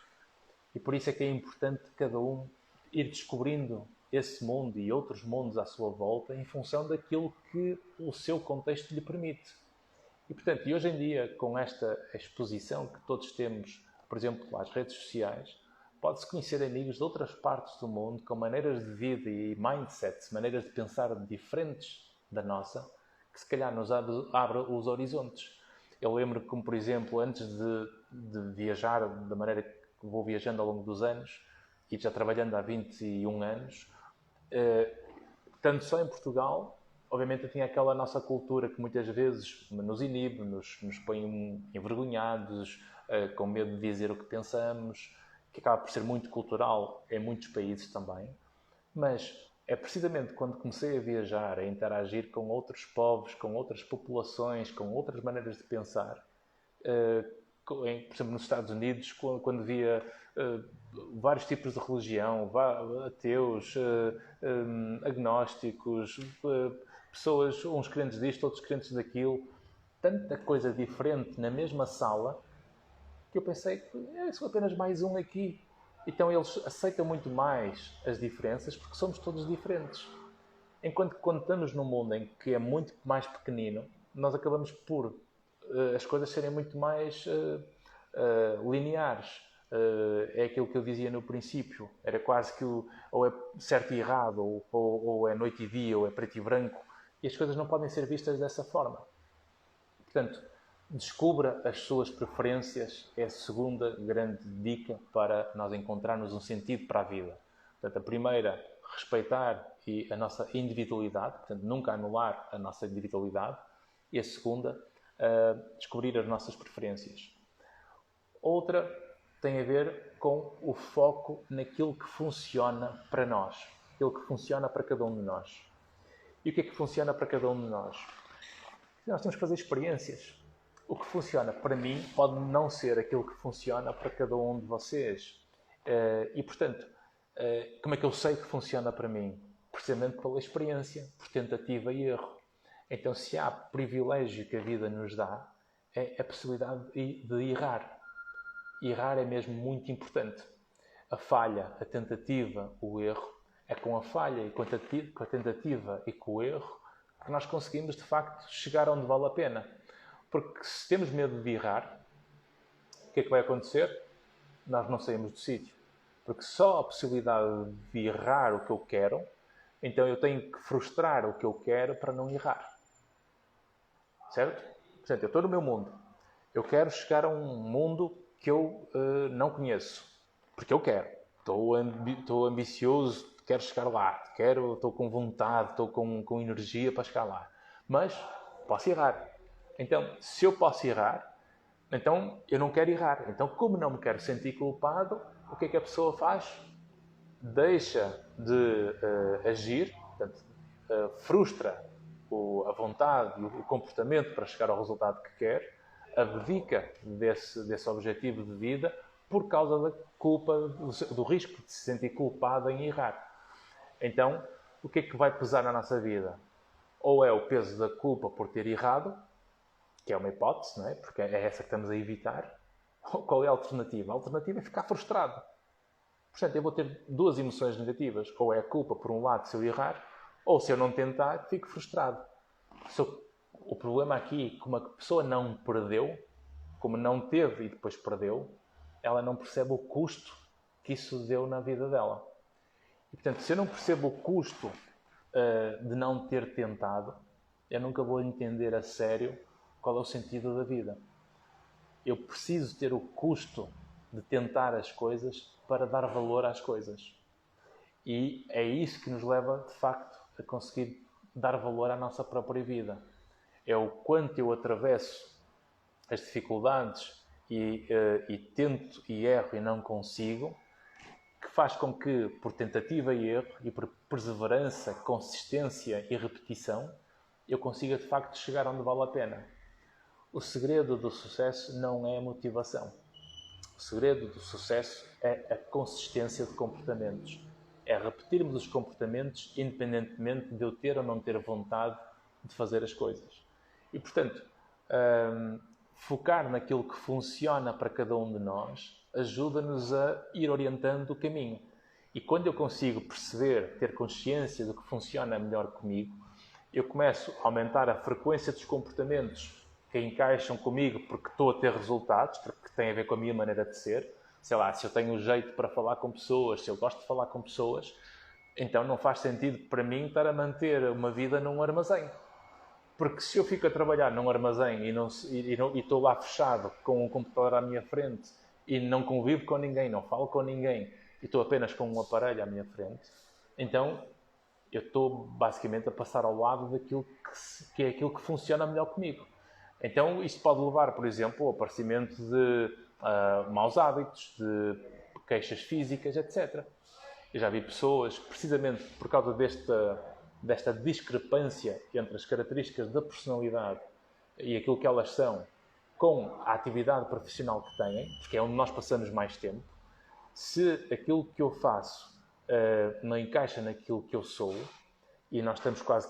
A: E por isso é que é importante cada um ir descobrindo esse mundo e outros mundos à sua volta em função daquilo que o seu contexto lhe permite. E, portanto, hoje em dia, com esta exposição que todos temos, por exemplo, às redes sociais, pode-se conhecer amigos de outras partes do mundo com maneiras de vida e mindsets, maneiras de pensar diferentes da nossa, que se calhar nos abre os horizontes. Eu lembro que, como por exemplo, antes de viajar da maneira que vou viajando ao longo dos anos, e já trabalhando há 21 anos, tanto só em Portugal, obviamente eu tinha aquela nossa cultura que muitas vezes nos inibe, nos põe envergonhados, com medo de dizer o que pensamos, que acaba por ser muito cultural em muitos países também. Mas é precisamente quando comecei a viajar, a interagir com outros povos, com outras populações, com outras maneiras de pensar, por exemplo, nos Estados Unidos, quando via vários tipos de religião, ateus, agnósticos, pessoas, uns crentes disto, outros crentes daquilo, tanta coisa diferente na mesma sala, que eu pensei que sou apenas mais um aqui. Então eles aceitam muito mais as diferenças porque somos todos diferentes. Enquanto que quando estamos num mundo em que é muito mais pequenino, nós acabamos por as coisas serem muito mais lineares. É aquilo que eu dizia no princípio. Era quase que ou é certo e errado, ou é noite e dia, ou é preto e branco. E as coisas não podem ser vistas dessa forma. Portanto, descubra as suas preferências. É a segunda grande dica para nós encontrarmos um sentido para a vida. Portanto, a primeira, respeitar a nossa individualidade, portanto, nunca anular a nossa individualidade. E a segunda, descobrir as nossas preferências. Outra tem a ver com o foco naquilo que funciona para nós, aquilo que funciona para cada um de nós. E o que é que funciona para cada um de nós? Nós temos que fazer experiências. O que funciona para mim pode não ser aquilo que funciona para cada um de vocês. E, portanto, como é que eu sei que funciona para mim? Precisamente pela experiência, por tentativa e erro. Então, se há privilégio que a vida nos dá, é a possibilidade de errar. Errar é mesmo muito importante. A falha, a tentativa, o erro, é com a falha e com a tentativa e com o erro que nós conseguimos, de facto, chegar onde vale a pena. Porque se temos medo de errar, o que é que vai acontecer? Nós não saímos do sítio. Porque só a possibilidade de errar o que eu quero, então eu tenho que frustrar o que eu quero para não errar. Certo? Portanto, eu estou no meu mundo. Eu quero chegar a um mundo que eu não conheço. Porque eu quero. Estou ambicioso, quero chegar lá. Estou com vontade, estou com energia para chegar lá. Mas posso errar. Então, se eu posso errar, então eu não quero errar. Então, como não me quero sentir culpado, o que é que a pessoa faz? Deixa de agir, portanto, frustra a vontade e o comportamento para chegar ao resultado que quer, abdica desse objetivo de vida por causa da culpa, do risco de se sentir culpado em errar. Então, o que é que vai pesar na nossa vida? Ou é o peso da culpa por ter errado, que é uma hipótese, não é? Porque é essa que estamos a evitar. Ou qual é a alternativa? A alternativa é ficar frustrado. Portanto, eu vou ter duas emoções negativas. Ou é a culpa, por um lado, se eu errar, ou se eu não tentar, fico frustrado. O problema aqui, como a pessoa não perdeu, como não teve e depois perdeu, ela não percebe o custo que isso deu na vida dela. E, portanto, se eu não percebo o custo de não ter tentado, eu nunca vou entender a sério qual é o sentido da vida. Eu preciso ter o custo de tentar as coisas para dar valor às coisas. E é isso que nos leva, de facto, a conseguir dar valor à nossa própria vida. É o quanto eu atravesso as dificuldades e tento e erro e não consigo, que faz com que, por tentativa e erro, e por perseverança, consistência e repetição, eu consiga de facto chegar onde vale a pena. O segredo do sucesso não é a motivação. O segredo do sucesso é a consistência de comportamentos. É repetirmos os comportamentos independentemente de eu ter ou não ter vontade de fazer as coisas. E, portanto, focar naquilo que funciona para cada um de nós ajuda-nos a ir orientando o caminho. E quando eu consigo perceber, ter consciência do que funciona melhor comigo, eu começo a aumentar a frequência dos comportamentos que encaixam comigo porque estou a ter resultados, porque tem a ver com a minha maneira de ser. Sei lá, se eu tenho um jeito para falar com pessoas, se eu gosto de falar com pessoas, então não faz sentido para mim estar a manter uma vida num armazém. Porque se eu fico a trabalhar num armazém e estou lá fechado com um computador à minha frente e não convivo com ninguém, não falo com ninguém e estou apenas com um aparelho à minha frente, então eu estou basicamente a passar ao lado daquilo que é aquilo que funciona melhor comigo. Então isto pode levar, por exemplo, ao aparecimento de maus hábitos, de queixas físicas, etc. Eu já vi pessoas, precisamente por causa desta discrepância entre as características da personalidade e aquilo que elas são com a atividade profissional que têm, porque é onde nós passamos mais tempo, se aquilo que eu faço não encaixa naquilo que eu sou e nós estamos quase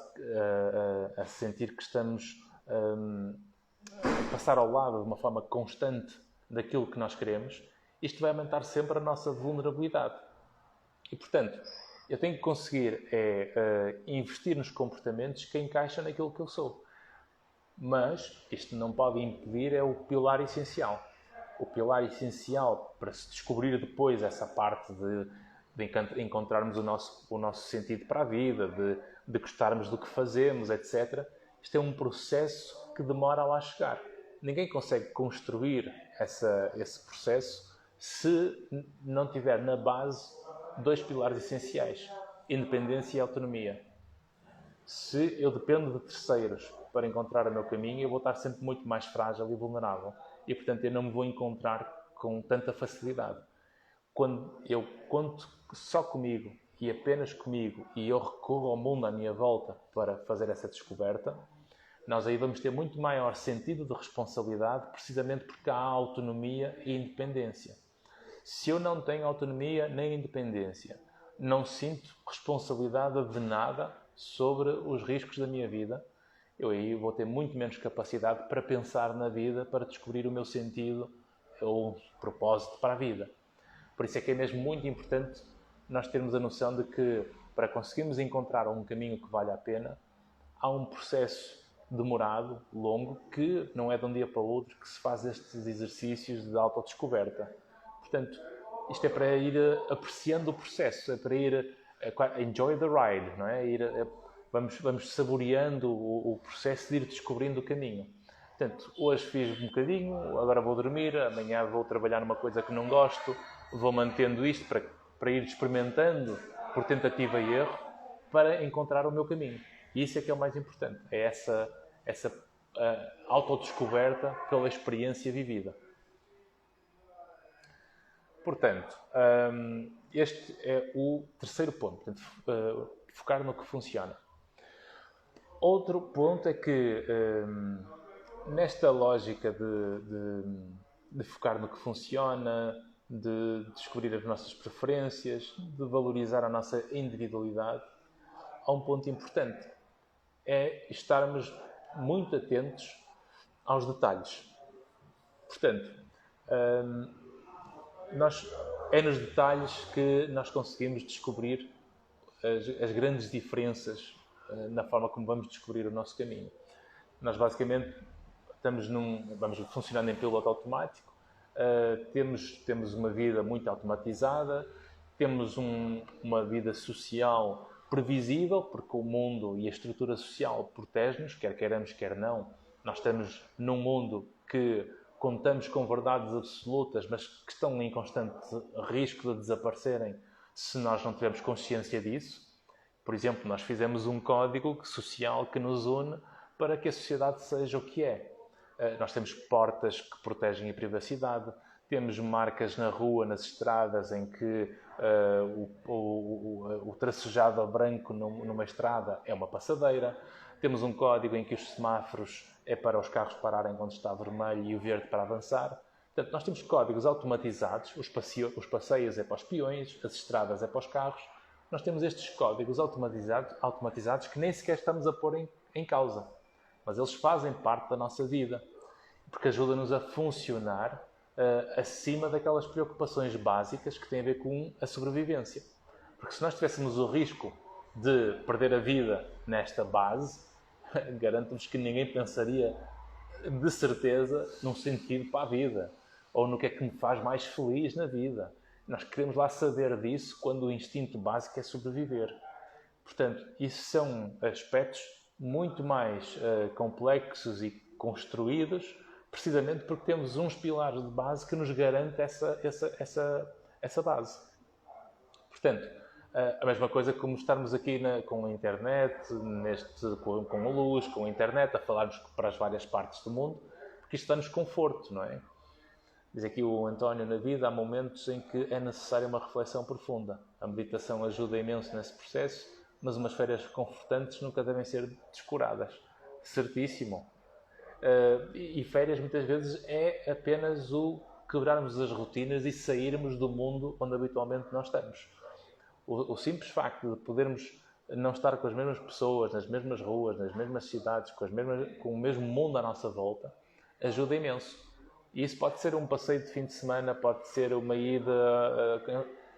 A: a sentir que estamos a passar ao lado de uma forma constante daquilo que nós queremos, isto vai aumentar sempre a nossa vulnerabilidade. E, portanto, eu tenho que conseguir investir nos comportamentos que encaixam naquilo que eu sou. Mas isto não pode impedir, é o pilar essencial. O pilar essencial para se descobrir depois essa parte de encontrarmos o nosso sentido para a vida, de gostarmos do que fazemos, etc. Isto é um processo que demora a lá chegar. Ninguém consegue construir esse processo se não tiver na base dois pilares essenciais: independência e autonomia. Se eu dependo de terceiros para encontrar o meu caminho, eu vou estar sempre muito mais frágil e vulnerável. E, portanto, eu não me vou encontrar com tanta facilidade. Quando eu conto só comigo e apenas comigo e eu recorro ao mundo à minha volta para fazer essa descoberta, nós aí vamos ter muito maior sentido de responsabilidade, precisamente porque há autonomia e independência. Se eu não tenho autonomia nem independência, não sinto responsabilidade de nada sobre os riscos da minha vida, eu aí vou ter muito menos capacidade para pensar na vida, para descobrir o meu sentido ou propósito para a vida. Por isso é que é mesmo muito importante nós termos a noção de que, para conseguirmos encontrar um caminho que vale a pena, há um processo demorado, longo, que não é de um dia para o outro que se faz estes exercícios de autodescoberta. Portanto, isto é para ir apreciando o processo, é para ir enjoy the ride, não é? Vamos saboreando o processo de ir descobrindo o caminho. Portanto, hoje fiz um bocadinho, agora vou dormir, amanhã vou trabalhar numa coisa que não gosto, vou mantendo isto para ir experimentando por tentativa e erro para encontrar o meu caminho. E isso é que é o mais importante, é essa autodescoberta pela experiência vivida. Portanto, este é o terceiro ponto, portanto, focar no que funciona. Outro ponto é que, nesta lógica de focar no que funciona, de descobrir as nossas preferências, de valorizar a nossa individualidade, há um ponto importante, é estarmos muito atentos aos detalhes. Portanto, é nos detalhes que nós conseguimos descobrir as grandes diferenças na forma como vamos descobrir o nosso caminho. Nós basicamente vamos funcionando em piloto automático, temos uma vida muito automatizada, temos uma vida social previsível, porque o mundo e a estrutura social protege-nos, quer queiramos, quer não. Nós estamos num mundo que contamos com verdades absolutas, mas que estão em constante risco de desaparecerem se nós não tivermos consciência disso. Por exemplo, nós fizemos um código social que nos une para que a sociedade seja o que é. Nós temos portas que protegem a privacidade, temos marcas na rua, nas estradas, em que o tracejado a branco numa estrada é uma passadeira. Temos um código em que os semáforos é para os carros pararem quando está vermelho e o verde para avançar. Portanto, nós temos códigos automatizados, os passeios é para os peões, as estradas é para os carros. Nós temos estes códigos automatizados que nem sequer estamos a pôr em causa. Mas eles fazem parte da nossa vida, porque ajudam-nos a funcionar acima daquelas preocupações básicas que têm a ver com a sobrevivência. Porque se nós tivéssemos o risco de perder a vida nesta base, garanto-vos que ninguém pensaria de certeza num sentido para a vida, ou no que é que me faz mais feliz na vida. Nós queremos lá saber disso quando o instinto básico é sobreviver. Portanto, isso são aspectos muito mais complexos e construídos, precisamente porque temos uns pilares de base que nos garantem essa base. Portanto, a mesma coisa como estarmos aqui com a internet, com a luz, com a internet, a falarmos para as várias partes do mundo, porque isto dá-nos conforto, não é? Diz aqui o António, na vida há momentos em que é necessária uma reflexão profunda. A meditação ajuda imenso nesse processo, mas umas férias confortantes nunca devem ser descuradas. Certíssimo. E férias muitas vezes é apenas o quebrarmos as rotinas e sairmos do mundo onde habitualmente nós estamos. O simples facto de podermos não estar com as mesmas pessoas, nas mesmas ruas, nas mesmas cidades, com o mesmo mundo à nossa volta, ajuda imenso. E isso pode ser um passeio de fim de semana, pode ser uma ida,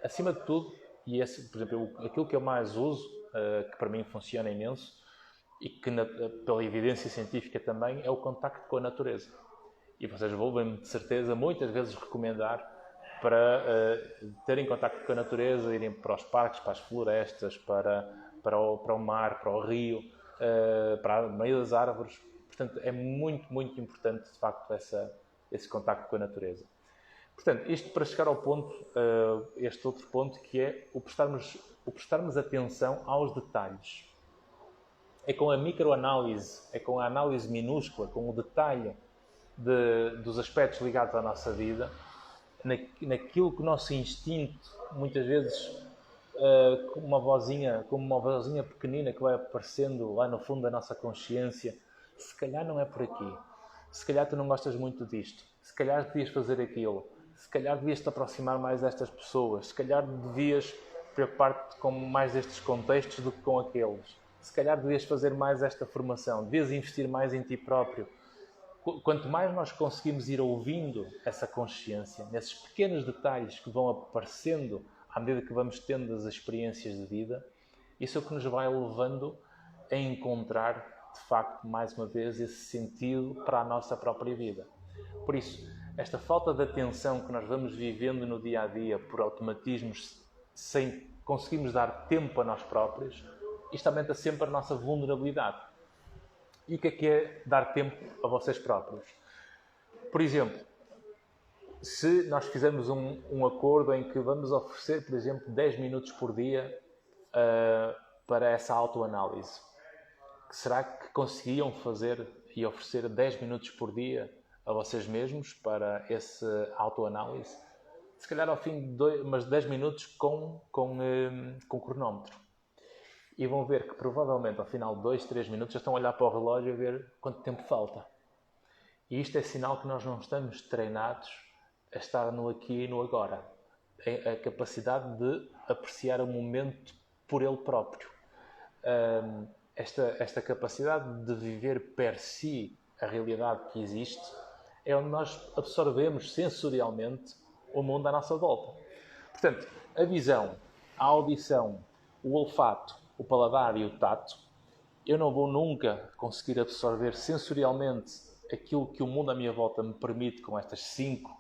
A: acima de tudo, e esse, por exemplo, aquilo que eu mais uso, que para mim funciona imenso, e que pela evidência científica também, é o contacto com a natureza. E vocês vão-me de certeza muitas vezes recomendar para terem contacto com a natureza, irem para os parques, para as florestas, para o mar, para o rio, para o meio das árvores. Portanto, é muito, muito importante, de facto, esse contacto com a natureza. Portanto, isto para chegar ao ponto, este outro ponto, que é o prestarmos atenção aos detalhes. É com a microanálise, é com a análise minúscula, com o detalhe dos aspectos ligados à nossa vida, naquilo que o nosso instinto, muitas vezes, como uma vozinha pequenina que vai aparecendo lá no fundo da nossa consciência, se calhar não é por aqui, se calhar tu não gostas muito disto, se calhar devias fazer aquilo, se calhar devias te aproximar mais destas pessoas, se calhar devias preocupar-te com mais destes contextos do que com aqueles, se calhar devias fazer mais esta formação, devias investir mais em ti próprio. Quanto mais nós conseguimos ir ouvindo essa consciência, nesses pequenos detalhes que vão aparecendo à medida que vamos tendo as experiências de vida, isso é o que nos vai levando a encontrar, de facto, mais uma vez, esse sentido para a nossa própria vida. Por isso, esta falta de atenção que nós vamos vivendo no dia a dia por automatismos, sem conseguirmos dar tempo a nós próprios, isto aumenta sempre a nossa vulnerabilidade. E o que é dar tempo a vocês próprios? Por exemplo, se nós fizermos um acordo em que vamos oferecer, por exemplo, 10 minutos por dia para essa autoanálise, será que conseguiam fazer e oferecer 10 minutos por dia a vocês mesmos para essa autoanálise? Se calhar ao fim de mas 10 minutos com cronómetro. E vão ver que provavelmente ao final de 2, 3 minutos já estão a olhar para o relógio a ver quanto tempo falta. E isto é sinal que nós não estamos treinados a estar no aqui e no agora. A capacidade de apreciar o momento por ele próprio. Esta capacidade de viver per si a realidade que existe é onde nós absorvemos sensorialmente o mundo à nossa volta. Portanto, a visão, a audição, o olfato, o paladar e o tato, eu não vou nunca conseguir absorver sensorialmente aquilo que o mundo à minha volta me permite com estas 5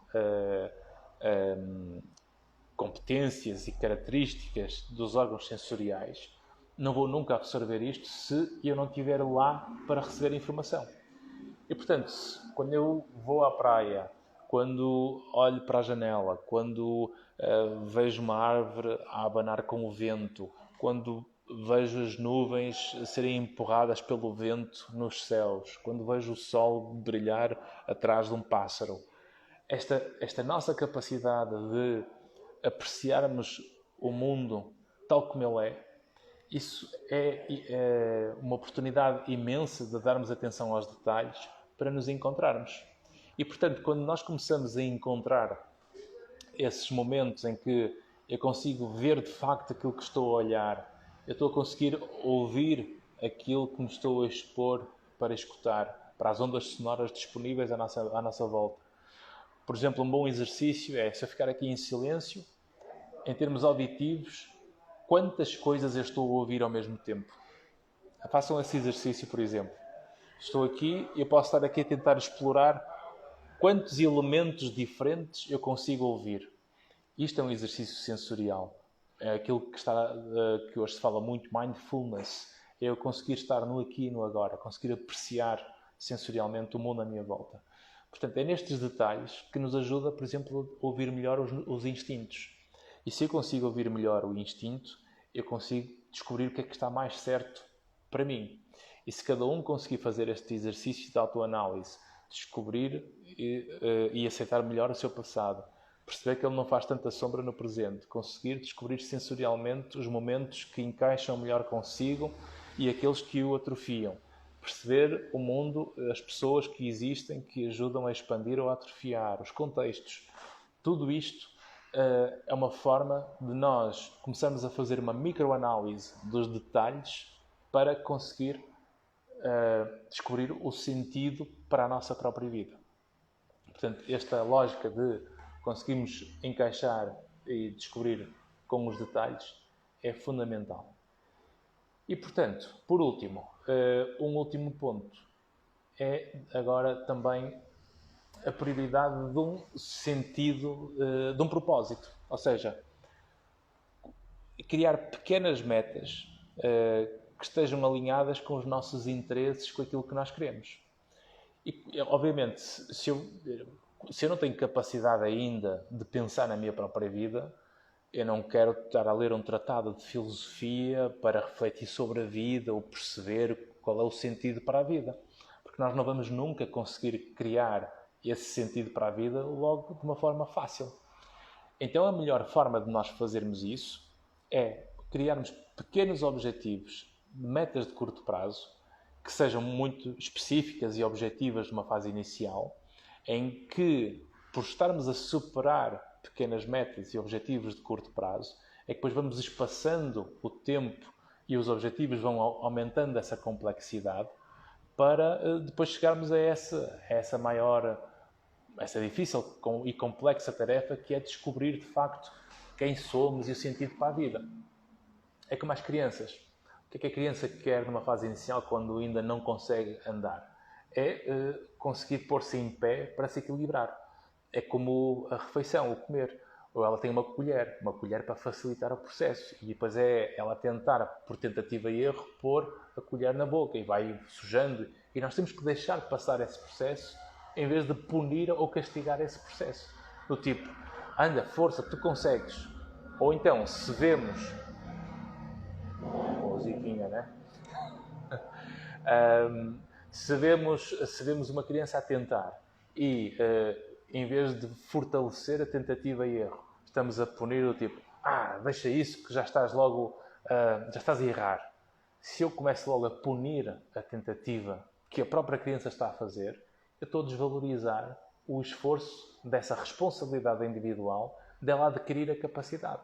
A: competências e características dos órgãos sensoriais. Não vou nunca absorver isto se eu não estiver lá para receber informação. E, portanto, quando eu vou à praia, quando olho para a janela, quando vejo uma árvore a abanar com o vento, quando vejo as nuvens serem empurradas pelo vento nos céus, quando vejo o sol brilhar atrás de um pássaro, esta nossa capacidade de apreciarmos o mundo tal como ele é, isso é uma oportunidade imensa de darmos atenção aos detalhes para nos encontrarmos. E, portanto, quando nós começamos a encontrar esses momentos em que eu consigo ver de facto aquilo que estou a olhar, eu estou a conseguir ouvir aquilo que me estou a expor para escutar, para as ondas sonoras disponíveis à nossa volta. Por exemplo, um bom exercício é, se eu ficar aqui em silêncio, em termos auditivos, quantas coisas eu estou a ouvir ao mesmo tempo. Façam esse exercício, por exemplo. Estou aqui e eu posso estar aqui a tentar explorar quantos elementos diferentes eu consigo ouvir. Isto é um exercício sensorial. É aquilo que hoje se fala muito, mindfulness. É eu conseguir estar no aqui e no agora, conseguir apreciar sensorialmente o mundo à minha volta. Portanto, é nestes detalhes que nos ajuda, por exemplo, a ouvir melhor os instintos. E se eu consigo ouvir melhor o instinto, eu consigo descobrir o que é que está mais certo para mim. E se cada um conseguir fazer este exercício de autoanálise, descobrir e aceitar melhor o seu passado, perceber que ele não faz tanta sombra no presente, conseguir descobrir sensorialmente os momentos que encaixam melhor consigo e aqueles que o atrofiam, perceber o mundo, as pessoas que existem, que ajudam a expandir ou a atrofiar, os contextos, tudo isto é uma forma de nós começarmos a fazer uma microanálise dos detalhes para conseguir descobrir o sentido para a nossa própria vida. Portanto, esta lógica de conseguirmos encaixar e descobrir com os detalhes é fundamental. E, portanto, por último, um último ponto é agora também a prioridade de um sentido, de um propósito. Ou seja, criar pequenas metas que estejam alinhadas com os nossos interesses, com aquilo que nós queremos. E, obviamente, se eu não tenho capacidade ainda de pensar na minha própria vida, eu não quero estar a ler um tratado de filosofia para refletir sobre a vida ou perceber qual é o sentido para a vida. Porque nós não vamos nunca conseguir criar esse sentido para a vida logo de uma forma fácil. Então a melhor forma de nós fazermos isso é criarmos pequenos objetivos, metas de curto prazo, que sejam muito específicas e objetivas numa fase inicial, em que, por estarmos a superar pequenas metas e objetivos de curto prazo, é que depois vamos espaçando o tempo e os objetivos vão aumentando essa complexidade para depois chegarmos a essa maior, essa difícil e complexa tarefa que é descobrir de facto quem somos e o sentido para a vida. É como as crianças. O que é que a criança quer numa fase inicial quando ainda não consegue andar? É conseguir pôr-se em pé para se equilibrar. É como a refeição, o comer. Ou ela tem uma colher para facilitar o processo. E depois é ela tentar, por tentativa e erro, pôr a colher na boca e vai sujando. E nós temos que deixar de passar esse processo em vez de punir ou castigar esse processo. Do tipo, anda, força, tu consegues. Ou então, se vemos... musiquinha, né? Se vemos uma criança a tentar e, em vez de fortalecer a tentativa e erro, estamos a punir o tipo, deixa isso que já estás logo, já estás a errar. Se eu começo logo a punir a tentativa que a própria criança está a fazer, eu estou a desvalorizar o esforço dessa responsabilidade individual dela adquirir a capacidade.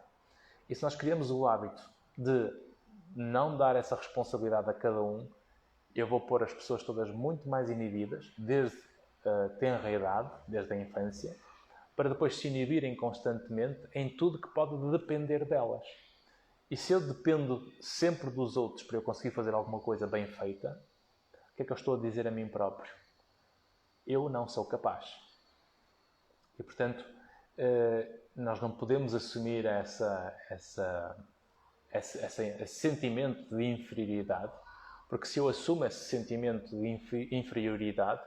A: E se nós criamos o hábito de não dar essa responsabilidade a cada um, eu vou pôr as pessoas todas muito mais inibidas, desde a tenra idade, desde a infância, para depois se inibirem constantemente em tudo que pode depender delas. E se eu dependo sempre dos outros para eu conseguir fazer alguma coisa bem feita, o que é que eu estou a dizer a mim próprio? Eu não sou capaz. E, portanto, nós não podemos assumir esse sentimento de inferioridade, porque se eu assumo esse sentimento de inferioridade,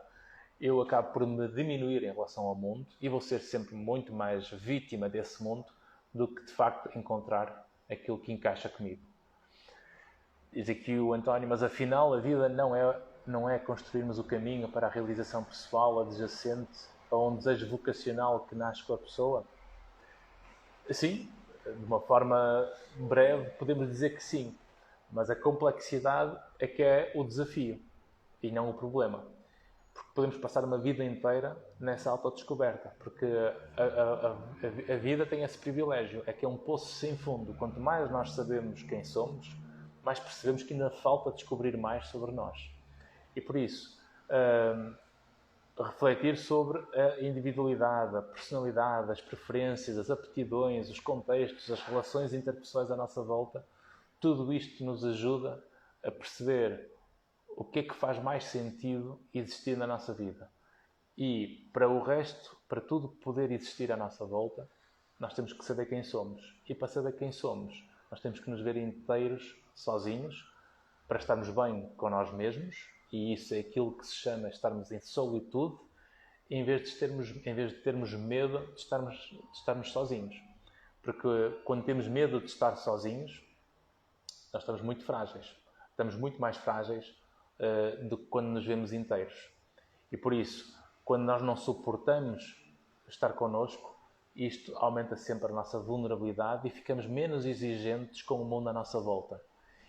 A: eu acabo por me diminuir em relação ao mundo e vou ser sempre muito mais vítima desse mundo do que, de facto, encontrar aquilo que encaixa comigo. Diz aqui o António, mas afinal a vida não é construirmos o caminho para a realização pessoal adjacente ou um desejo vocacional que nasce com a pessoa? Sim, de uma forma breve podemos dizer que sim, mas a complexidade é que é o desafio e não o problema. Porque podemos passar uma vida inteira nessa autodescoberta, porque a vida tem esse privilégio, é que é um poço sem fundo. Quanto mais nós sabemos quem somos, mais percebemos que ainda falta descobrir mais sobre nós. E por isso, refletir sobre a individualidade, a personalidade, as preferências, as aptidões, os contextos, as relações interpessoais à nossa volta, tudo isto nos ajuda a perceber o que é que faz mais sentido existir na nossa vida. E para o resto, para tudo poder existir à nossa volta, nós temos que saber quem somos. E para saber quem somos, nós temos que nos ver inteiros, sozinhos, para estarmos bem com nós mesmos, e isso é aquilo que se chama estarmos em solitude, em vez de termos medo de estarmos sozinhos. Porque quando temos medo de estar sozinhos, nós estamos muito frágeis. Estamos muito mais frágeis do que quando nos vemos inteiros. E por isso, quando nós não suportamos estar connosco, isto aumenta sempre a nossa vulnerabilidade e ficamos menos exigentes com o mundo à nossa volta.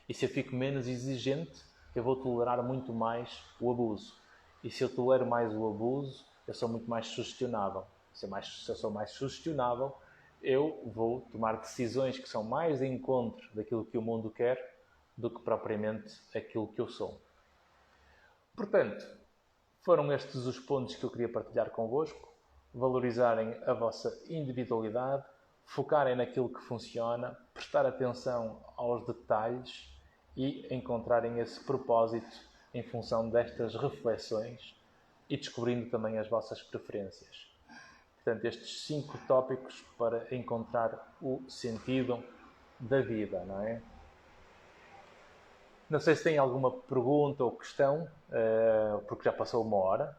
A: E se eu fico menos exigente, eu vou tolerar muito mais o abuso. E se eu tolero mais o abuso, eu sou muito mais sugestionável. Se eu sou mais sugestionável, eu vou tomar decisões que são mais de encontro daquilo que o mundo quer do que propriamente aquilo que eu sou. Portanto, foram estes os pontos que eu queria partilhar convosco. Valorizarem a vossa individualidade, focarem naquilo que funciona, prestar atenção aos detalhes e encontrarem esse propósito em função destas reflexões e descobrindo também as vossas preferências. Portanto, estes 5 tópicos para encontrar o sentido da vida, não é? Não sei se tem alguma pergunta ou questão, porque já passou 1 hora,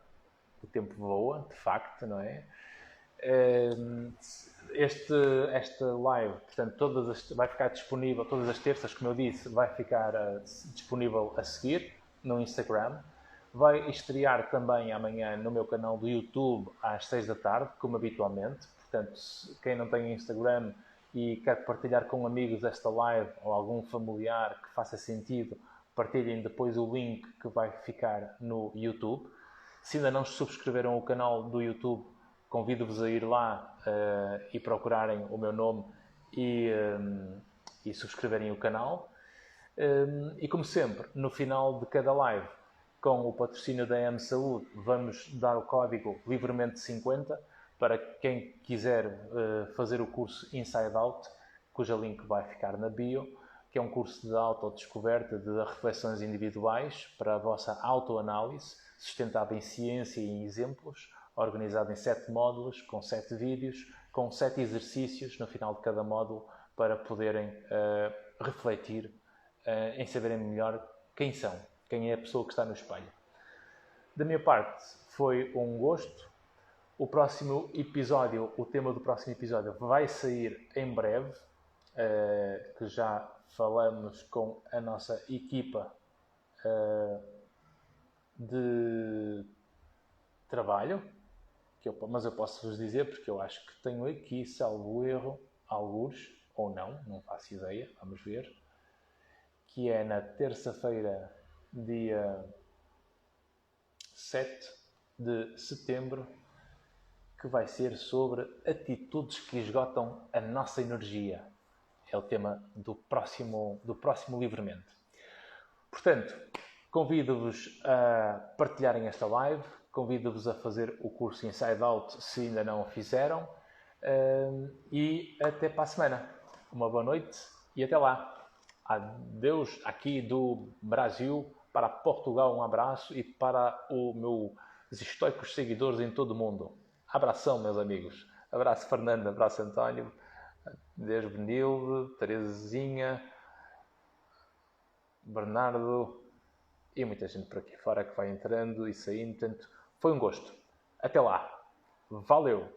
A: o tempo voa, de facto, não é? Esta live, portanto, vai ficar disponível todas as terças, como eu disse, vai ficar disponível a seguir no Instagram. Vai estrear também amanhã no meu canal do YouTube às 6 da tarde, como habitualmente. Portanto, quem não tem Instagram e quer partilhar com amigos esta live ou algum familiar que faça sentido, partilhem depois o link que vai ficar no YouTube. Se ainda não subscreveram o canal do YouTube, convido-vos a ir lá e procurarem o meu nome e subscreverem o canal. E como sempre, no final de cada live, com o patrocínio da M Saúde, vamos dar o código livremente 50 para quem quiser fazer o curso Inside Out, cuja link vai ficar na bio, que é um curso de autodescoberta, de reflexões individuais para a vossa autoanálise, sustentado em ciência e em exemplos, organizado em 7 módulos, com 7 vídeos, com 7 exercícios no final de cada módulo, para poderem refletir em saberem melhor quem são, quem é a pessoa que está no espelho. Da minha parte, foi um gosto. O próximo episódio, o tema do próximo episódio vai sair em breve, que já falamos com a nossa equipa de trabalho, mas eu posso vos dizer, porque eu acho que tenho aqui, salvo erro, algures, ou não faço ideia, vamos ver, que é na terça-feira, dia 7 de setembro, que vai ser sobre atitudes que esgotam a nossa energia. É o tema do próximo Livremente. Portanto, convido-vos a partilharem esta live, convido-vos a fazer o curso Inside Out se ainda não o fizeram, e até para a semana. Uma boa noite e até lá. Adeus aqui do Brasil para Portugal, um abraço, e para os meus estoicos seguidores em todo o mundo. Abração, meus amigos. Abraço, Fernando. Abraço, António. Adeus, Benilde, Terezinha, Bernardo e muita gente por aqui fora que vai entrando e saindo. Portanto, foi um gosto. Até lá. Valeu!